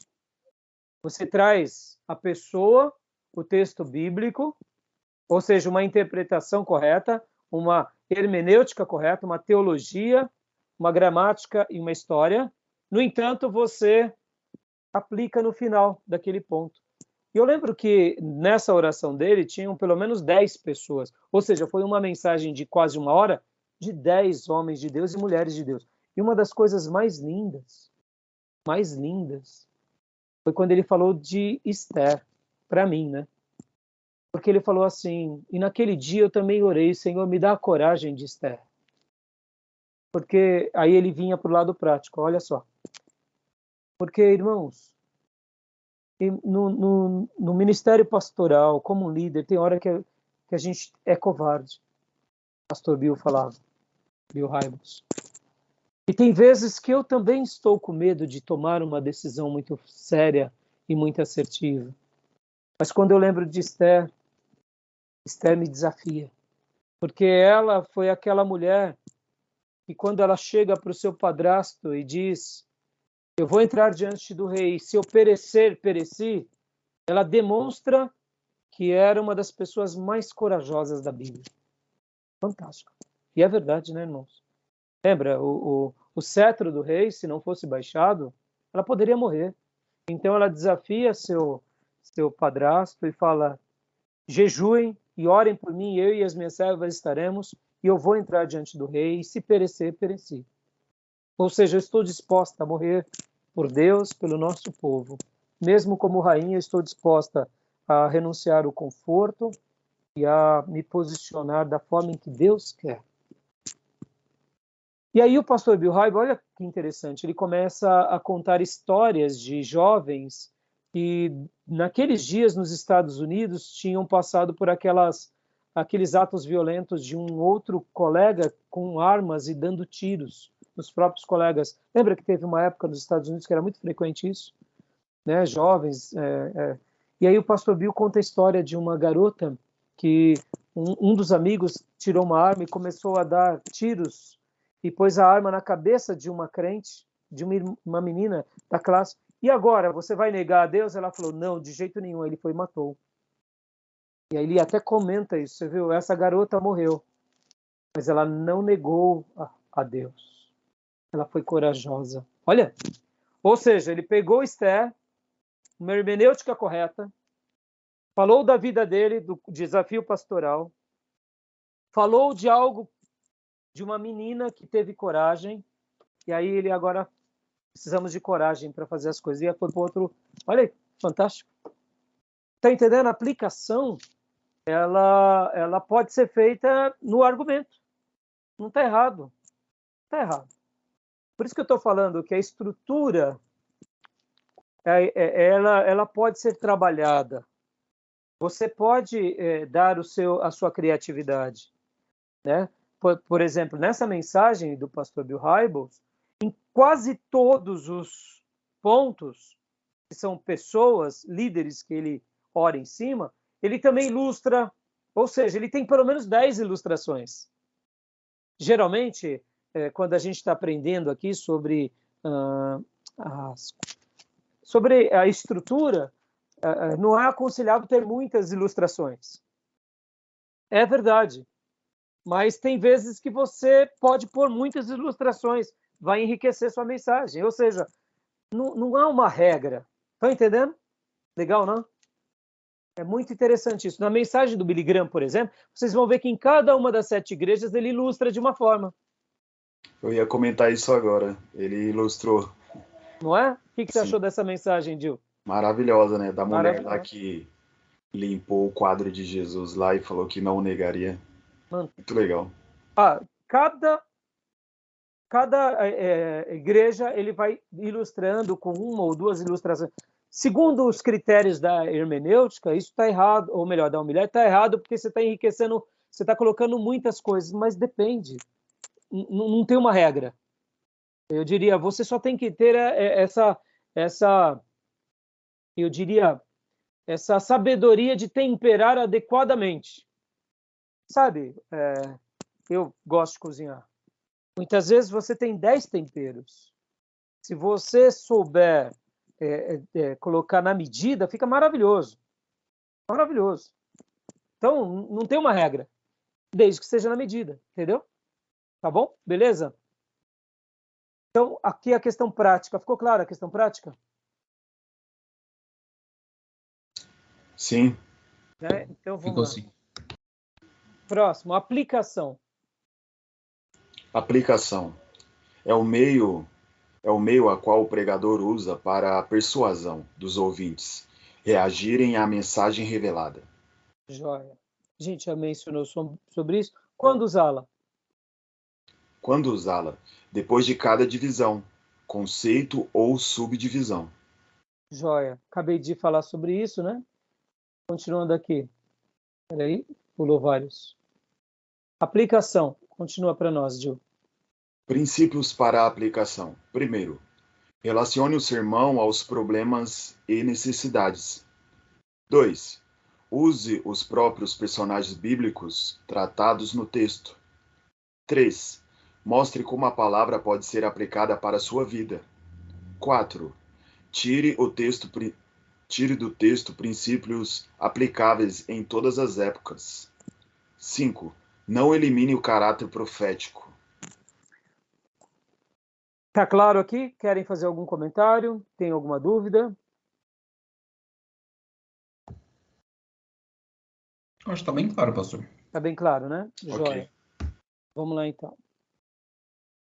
[SPEAKER 1] Você traz a pessoa, o texto bíblico, ou seja, uma interpretação correta, uma hermenêutica correta, uma teologia, uma gramática e uma história. No entanto, você aplica no final daquele ponto. E eu lembro que nessa oração dele tinham pelo menos 10 pessoas, ou seja, foi uma mensagem de quase uma hora de 10 homens de Deus e mulheres de Deus. E uma das coisas mais lindas, foi quando ele falou de Esther, para mim, né? Porque ele falou assim: e naquele dia eu também orei, Senhor, me dá a coragem de Esther. Porque aí ele vinha para o lado prático, olha só. Porque, irmãos, no ministério pastoral, como líder, tem hora que a gente é covarde. Pastor Bill falava, Bill Hybels. E tem vezes que eu também estou com medo de tomar uma decisão muito séria e muito assertiva. Mas quando eu lembro de Esther, Esther me desafia. Porque ela foi aquela mulher que quando ela chega para o seu padrasto e diz: eu vou entrar diante do rei, se eu perecer, pereci, ela demonstra que era uma das pessoas mais corajosas da Bíblia. Fantástico. E é verdade, né, irmãos? Lembra, o cetro do rei, se não fosse baixado, ela poderia morrer. Então ela desafia seu padrasto e fala: jejuem e orem por mim, eu e as minhas servas estaremos, e eu vou entrar diante do rei, e se perecer, pereci. Ou seja, eu estou disposta a morrer por Deus, pelo nosso povo. Mesmo como rainha, estou disposta a renunciar ao conforto e a me posicionar da forma em que Deus quer. E aí o pastor Bill Hybels, olha que interessante, ele começa a contar histórias de jovens que naqueles dias nos Estados Unidos tinham passado por aqueles atos violentos de um outro colega com armas e dando tiros nos próprios colegas. Lembra que teve uma época nos Estados Unidos que era muito frequente isso? Né? Jovens. E aí o pastor Bill conta a história de uma garota que um dos amigos tirou uma arma e começou a dar tiros e pôs a arma na cabeça de uma crente, de uma menina da classe. E agora, você vai negar a Deus? Ela falou: não, de jeito nenhum. Ele foi e matou. E aí ele até comenta isso, você viu? Essa garota morreu, mas ela não negou a Deus. Ela foi corajosa. Olha, ou seja, ele pegou Esther, uma hermenêutica correta, falou da vida dele, do desafio pastoral, falou de algo, de uma menina que teve coragem, e aí ele agora, precisamos de coragem para fazer as coisas. E foi para outro, olha aí, fantástico. Está entendendo? A aplicação, ela pode ser feita no argumento. Não está errado. Está errado. Por isso que eu estou falando que a estrutura, ela pode ser trabalhada. Você pode dar a sua criatividade, né? Por exemplo, nessa mensagem do pastor Bill Hybels, em quase todos os pontos, que são pessoas, líderes que ele ora em cima, ele também ilustra, ou seja, ele tem pelo menos 10 ilustrações. Geralmente, quando a gente está aprendendo aqui sobre a estrutura, não é aconselhável ter muitas ilustrações. É verdade. Mas tem vezes que você pode pôr muitas ilustrações, vai enriquecer sua mensagem. Ou seja, não há uma regra. Estão entendendo? Legal, não? É muito interessante isso. Na mensagem do Billy Graham, por exemplo, vocês vão ver que em cada uma das 7 igrejas ele ilustra de uma forma.
[SPEAKER 3] Eu ia comentar isso agora. Ele ilustrou.
[SPEAKER 1] Não é? O que você achou dessa mensagem, Gil?
[SPEAKER 3] Maravilhosa, né? Da mulher lá que limpou o quadro de Jesus lá e falou que não o negaria. Muito legal.
[SPEAKER 1] Cada igreja ele vai ilustrando com uma ou duas ilustrações. Segundo os critérios da hermenêutica, isso está errado, ou melhor, da humildade, está errado porque você está enriquecendo, você está colocando muitas coisas, mas depende. Não tem uma regra. Eu diria, você só tem que ter eu diria, essa sabedoria de temperar adequadamente. Sabe, eu gosto de cozinhar. Muitas vezes você tem 10 temperos. Se você souber colocar na medida, fica maravilhoso. Maravilhoso. Então, não tem uma regra, desde que seja na medida, entendeu? Tá bom? Beleza? Então, aqui a questão prática. Ficou clara a questão prática?
[SPEAKER 3] Sim.
[SPEAKER 1] Então,
[SPEAKER 2] Ficou
[SPEAKER 1] vamos lá.
[SPEAKER 2] sim.
[SPEAKER 1] Próximo, aplicação.
[SPEAKER 3] Aplicação. É o meio a qual o pregador usa para a persuasão dos ouvintes reagirem à mensagem revelada.
[SPEAKER 1] Joia. A gente já mencionou sobre isso. Quando usá-la?
[SPEAKER 3] Quando usá-la? Depois de cada divisão, conceito ou subdivisão.
[SPEAKER 1] Joia. Acabei de falar sobre isso, né? Continuando aqui. Peraí, pulou vários. Aplicação. Continua para nós, Gil.
[SPEAKER 3] Princípios para a aplicação. Primeiro, relacione o sermão aos problemas e necessidades. 2. Use os próprios personagens bíblicos tratados no texto. 3. Mostre como a palavra pode ser aplicada para a sua vida. 4. Tire do texto princípios aplicáveis em todas as épocas. 5. Não elimine o caráter profético.
[SPEAKER 1] Tá claro aqui? Querem fazer algum comentário? Tem alguma dúvida?
[SPEAKER 2] Acho que está bem claro, pastor.
[SPEAKER 1] Tá bem claro, né?
[SPEAKER 3] Ok.
[SPEAKER 1] Joia. Vamos lá, então.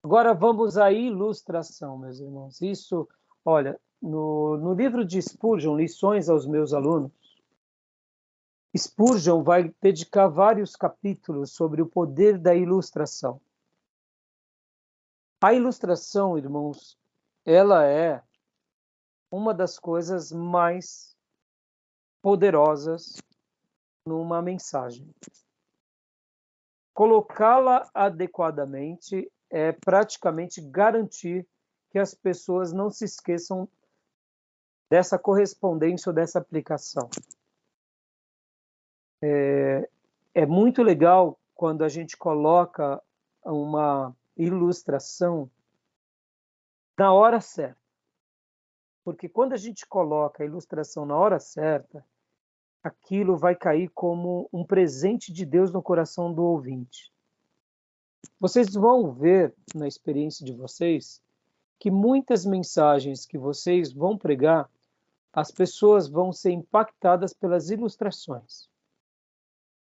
[SPEAKER 1] Agora vamos à ilustração, meus irmãos. Isso, olha, no livro de Spurgeon, Lições aos Meus Alunos, Spurgeon vai dedicar vários capítulos sobre o poder da ilustração. A ilustração, irmãos, ela é uma das coisas mais poderosas numa mensagem. Colocá-la adequadamente é praticamente garantir que as pessoas não se esqueçam dessa correspondência ou dessa aplicação. É muito legal quando a gente coloca uma ilustração na hora certa. Porque quando a gente coloca a ilustração na hora certa, aquilo vai cair como um presente de Deus no coração do ouvinte. Vocês vão ver na experiência de vocês que muitas mensagens que vocês vão pregar, as pessoas vão ser impactadas pelas ilustrações.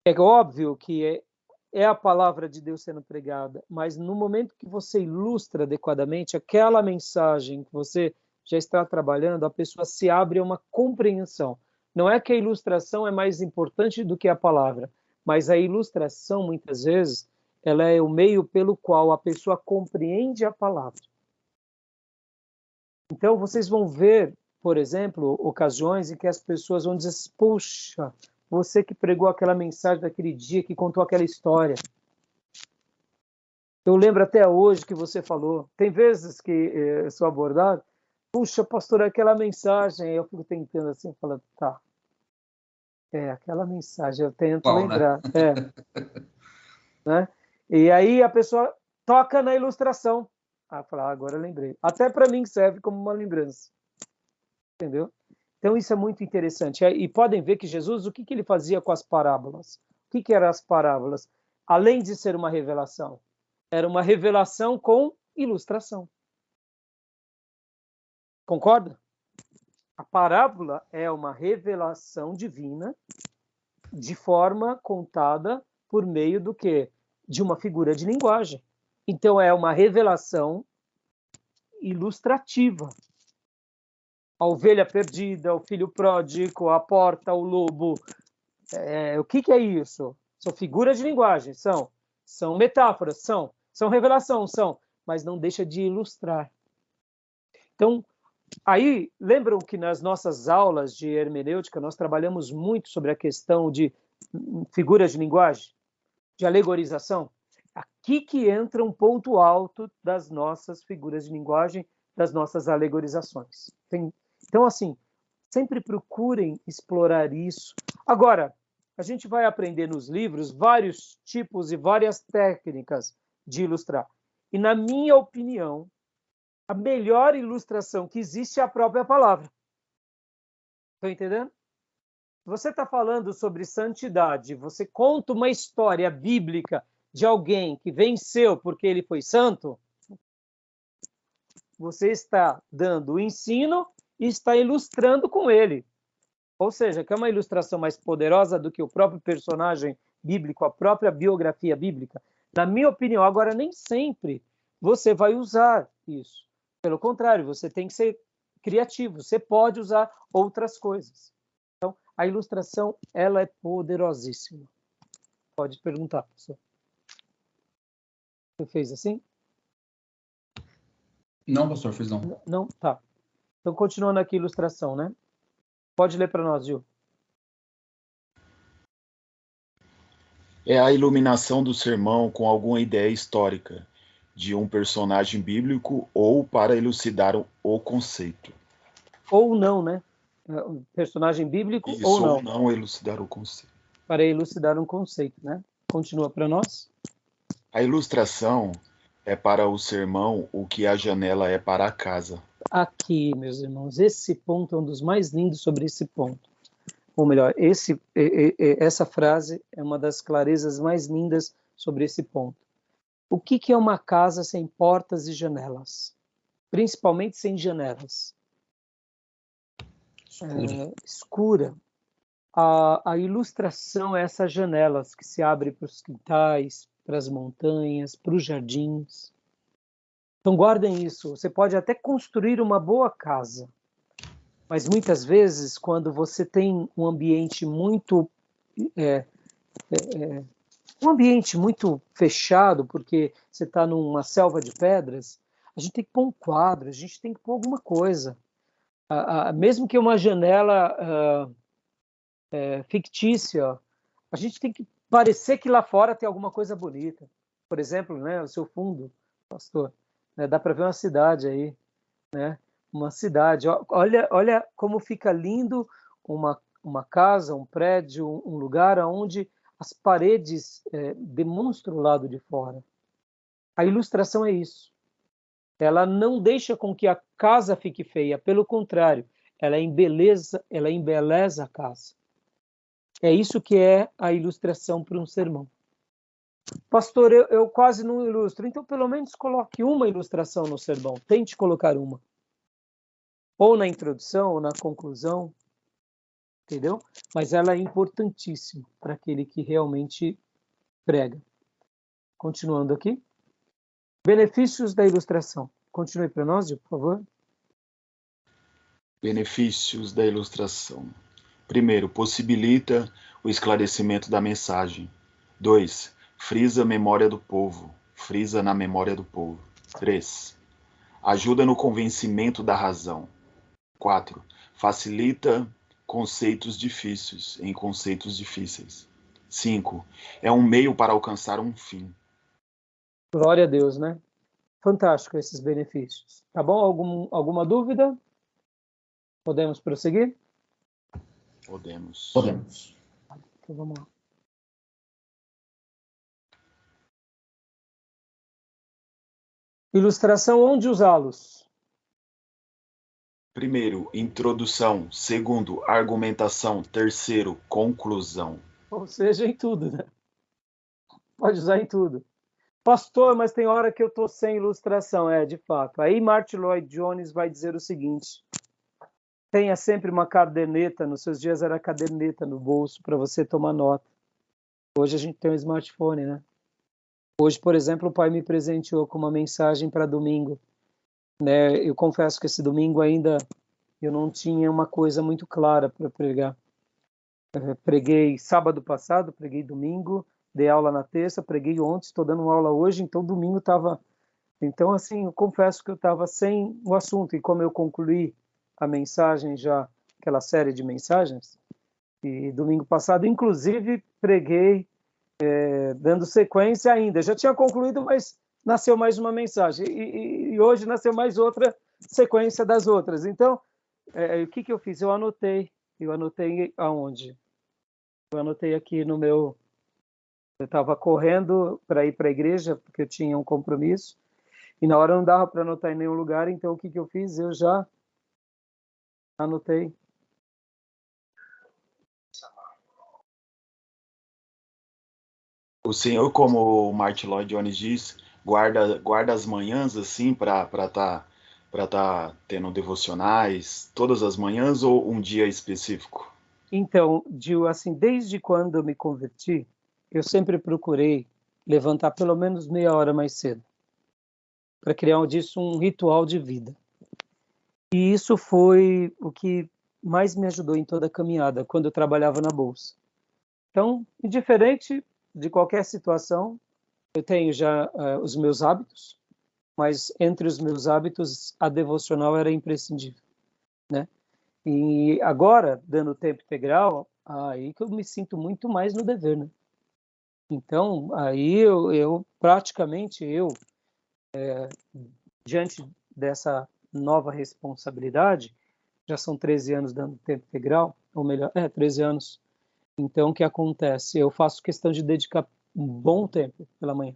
[SPEAKER 1] É óbvio que é a palavra de Deus sendo pregada, mas no momento que você ilustra adequadamente aquela mensagem que você já está trabalhando, a pessoa se abre a uma compreensão. Não é que a ilustração é mais importante do que a palavra, mas a ilustração, muitas vezes, ela é o meio pelo qual a pessoa compreende a palavra. Então, vocês vão ver, por exemplo, ocasiões em que as pessoas vão dizer, puxa, você que pregou aquela mensagem daquele dia, que contou aquela história. Eu lembro até hoje que você falou. Tem vezes que eu sou abordado, puxa, pastor, aquela mensagem, eu fico tentando assim, falando, tá. Aquela mensagem, eu tento
[SPEAKER 2] Qual,
[SPEAKER 1] lembrar. Né? E aí a pessoa toca na ilustração. Fala, agora eu lembrei. Até para mim serve como uma lembrança. Entendeu? Então isso é muito interessante. E podem ver que Jesus, o que ele fazia com as parábolas? O que eram as parábolas? Além de ser uma revelação, era uma revelação com ilustração. Concorda? A parábola é uma revelação divina de forma contada por meio do quê? De uma figura de linguagem. Então é uma revelação ilustrativa. A ovelha perdida, o filho pródigo, a porta, o lobo. O que é isso? São figuras de linguagem, são metáforas, são revelação, mas não deixa de ilustrar. Então, aí, lembram que nas nossas aulas de hermenêutica nós trabalhamos muito sobre a questão de figuras de linguagem, de alegorização? Aqui que entra um ponto alto das nossas figuras de linguagem, das nossas alegorizações. Então, assim, sempre procurem explorar isso. Agora, a gente vai aprender nos livros vários tipos e várias técnicas de ilustrar. E, na minha opinião, a melhor ilustração que existe é a própria palavra. Estão entendendo? Você está falando sobre santidade, você conta uma história bíblica de alguém que venceu porque ele foi santo, você está dando o ensino e está ilustrando com ele. Ou seja, que é uma ilustração mais poderosa do que o próprio personagem bíblico, a própria biografia bíblica. Na minha opinião, agora nem sempre você vai usar isso. Pelo contrário, você tem que ser criativo, você pode usar outras coisas. Então, a ilustração, ela é poderosíssima. Pode perguntar, professor. Você fez assim?
[SPEAKER 2] Não, pastor, fiz não.
[SPEAKER 1] Não? Tá. Então, continuando aqui a ilustração, né? Pode ler para nós, Gil.
[SPEAKER 3] É a iluminação do sermão com alguma ideia histórica de um personagem bíblico ou para elucidar o conceito.
[SPEAKER 1] Ou não, né? Um personagem bíblico
[SPEAKER 3] Isso,
[SPEAKER 1] ou não.
[SPEAKER 3] ou não elucidar o conceito.
[SPEAKER 1] Para elucidar um conceito, né? Continua para nós.
[SPEAKER 3] A ilustração é para o sermão o que a janela é para a casa.
[SPEAKER 1] Aqui, meus irmãos, esse ponto é um dos mais lindos sobre esse ponto. Ou melhor, essa frase é uma das clarezas mais lindas sobre esse ponto. O que é uma casa sem portas e janelas? Principalmente sem janelas. Escura. A ilustração é essas janelas que se abrem para os quintais, para as montanhas, para os jardins. Então guardem isso. Você pode até construir uma boa casa, mas muitas vezes quando você tem um ambiente muito fechado, porque você está numa selva de pedras, a gente tem que pôr um quadro, a gente tem que pôr alguma coisa. Mesmo que uma janela fictícia, a gente tem que parecer que lá fora tem alguma coisa bonita. Por exemplo, né, o seu fundo, pastor, né, dá para ver uma cidade aí, né? Uma cidade. Olha como fica lindo uma casa, um prédio, um lugar onde as paredes demonstram o lado de fora. A ilustração é isso. Ela não deixa com que a casa fique feia, pelo contrário, ela embeleza a casa. É isso que é a ilustração para um sermão. Pastor, eu quase não ilustro, então pelo menos coloque uma ilustração no sermão. Tente colocar uma. Ou na introdução, ou na conclusão. Entendeu? Mas ela é importantíssima para aquele que realmente prega. Continuando aqui. Benefícios da ilustração. Continue para nós, por favor.
[SPEAKER 3] Benefícios da ilustração. Primeiro, possibilita o esclarecimento da mensagem. 2. Frisa a memória do povo. Frisa na memória do povo. 3. Ajuda no convencimento da razão. 4. Facilita conceitos difíceis em conceitos difíceis. 5. É um meio para alcançar um fim.
[SPEAKER 1] Glória a Deus, né? Fantástico esses benefícios. Tá bom? Alguma dúvida? Podemos prosseguir?
[SPEAKER 3] Podemos.
[SPEAKER 1] Então vamos lá. Ilustração, onde usá-los?
[SPEAKER 3] Primeiro, introdução. Segundo, argumentação. Terceiro, conclusão.
[SPEAKER 1] Ou seja, em tudo, né? Pode usar em tudo. Pastor, mas tem hora que eu estou sem ilustração. De fato. Aí Martyn Lloyd-Jones vai dizer o seguinte: tenha sempre uma caderneta, nos seus dias era caderneta no bolso para você tomar nota. Hoje a gente tem um smartphone, né? Hoje, por exemplo, o pai me presenteou com uma mensagem para domingo. Né? Eu confesso que esse domingo ainda eu não tinha uma coisa muito clara para pregar. Preguei sábado passado, preguei domingo, dei aula na terça, preguei ontem, estou dando aula hoje, então domingo estava... Então, assim, eu confesso que eu estava sem o assunto, e como eu concluí a mensagem já, aquela série de mensagens, e domingo passado, inclusive, preguei dando sequência ainda. Já tinha concluído, mas nasceu mais uma mensagem. E hoje nasceu mais outra sequência das outras. Então, o que eu fiz? Eu anotei aonde? Eu anotei aqui no meu... Eu estava correndo para ir para a igreja, porque eu tinha um compromisso, e na hora não dava para anotar em nenhum lugar, então o que eu fiz? Eu já anotei.
[SPEAKER 3] O senhor, como o Martyn Lloyd-Jones diz, guarda as manhãs assim para tá tendo devocionais todas as manhãs ou um dia específico?
[SPEAKER 1] Então, assim, desde quando eu me converti, eu sempre procurei levantar pelo menos meia hora mais cedo, para criar disso um ritual de vida. E isso foi o que mais me ajudou em toda a caminhada, quando eu trabalhava na Bolsa. Então, indiferente de qualquer situação, eu tenho já os meus hábitos, mas entre os meus hábitos, a devocional era imprescindível, né? E agora, dando tempo integral, aí que eu me sinto muito mais no dever, né? Então, aí eu praticamente, diante dessa nova responsabilidade, já são 13 anos dando tempo integral, ou melhor, 13 anos. Então, o que acontece? Eu faço questão de dedicar um bom tempo pela manhã,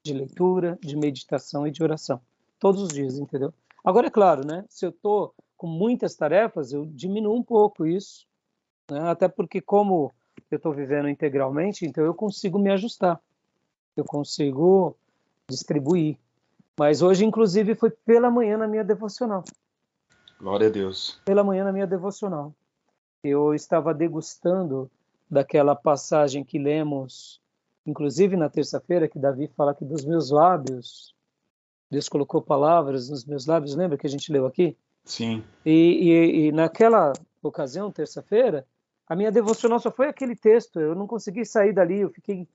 [SPEAKER 1] de leitura, de meditação e de oração. Todos os dias, entendeu? Agora, é claro, né? Se eu estou com muitas tarefas, eu diminuo um pouco isso, né? Até porque, como eu estou vivendo integralmente, então eu consigo me ajustar, eu consigo distribuir. Mas hoje, inclusive, foi pela manhã na minha devocional.
[SPEAKER 3] Glória a Deus.
[SPEAKER 1] Pela manhã na minha devocional. Eu estava degustando daquela passagem que lemos, inclusive na terça-feira, que Davi fala que dos meus lábios, Deus colocou palavras nos meus lábios, lembra que a gente leu aqui?
[SPEAKER 3] Sim.
[SPEAKER 1] E naquela ocasião, terça-feira, a minha devocional só foi aquele texto, eu não consegui sair dali, eu fiquei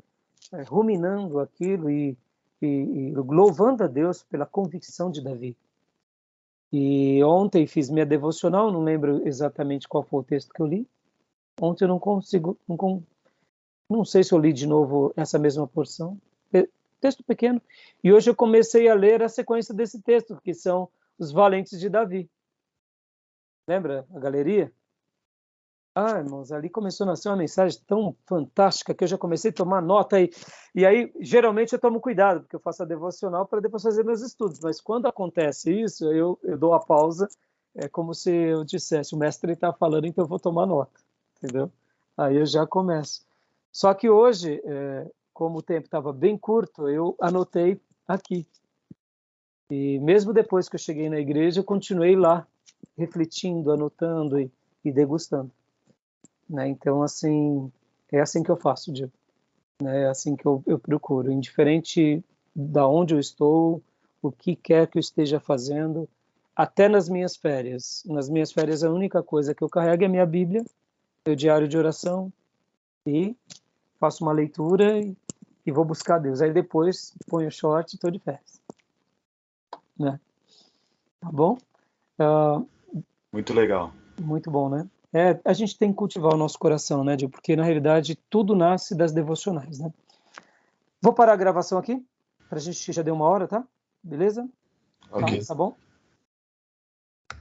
[SPEAKER 1] ruminando aquilo e louvando a Deus pela convicção de Davi. E ontem fiz minha devocional, não lembro exatamente qual foi o texto que eu li. Ontem eu não sei se eu li de novo essa mesma porção, texto pequeno. E hoje eu comecei a ler a sequência desse texto, que são os valentes de Davi. Lembra a galeria? Irmãos, ali começou a nascer uma mensagem tão fantástica que eu já comecei a tomar nota aí. E aí, geralmente, eu tomo cuidado, porque eu faço a devocional para depois fazer meus estudos. Mas quando acontece isso, eu dou a pausa. É como se eu dissesse, o mestre está falando, então eu vou tomar nota. Entendeu? Aí eu já começo. Só que hoje, como o tempo estava bem curto, eu anotei aqui. E mesmo depois que eu cheguei na igreja, eu continuei lá, refletindo, anotando e degustando. Né? Então, assim, é assim que eu faço, Diego. Né? É assim que eu procuro, indiferente da onde eu estou, o que quer que eu esteja fazendo, até nas minhas férias. Nas minhas férias, a única coisa que eu carrego é a minha Bíblia meu diário de oração e faço uma leitura e vou buscar Deus. Aí depois ponho o short e estou de férias. Né? Tá bom?
[SPEAKER 3] Muito legal.
[SPEAKER 1] Muito bom, né? A gente tem que cultivar o nosso coração, né, Gil? Porque na realidade tudo nasce das devocionais, né? Vou parar a gravação aqui, pra gente, já deu 1 hora, tá? Beleza?
[SPEAKER 3] Ok.
[SPEAKER 1] Tá bom?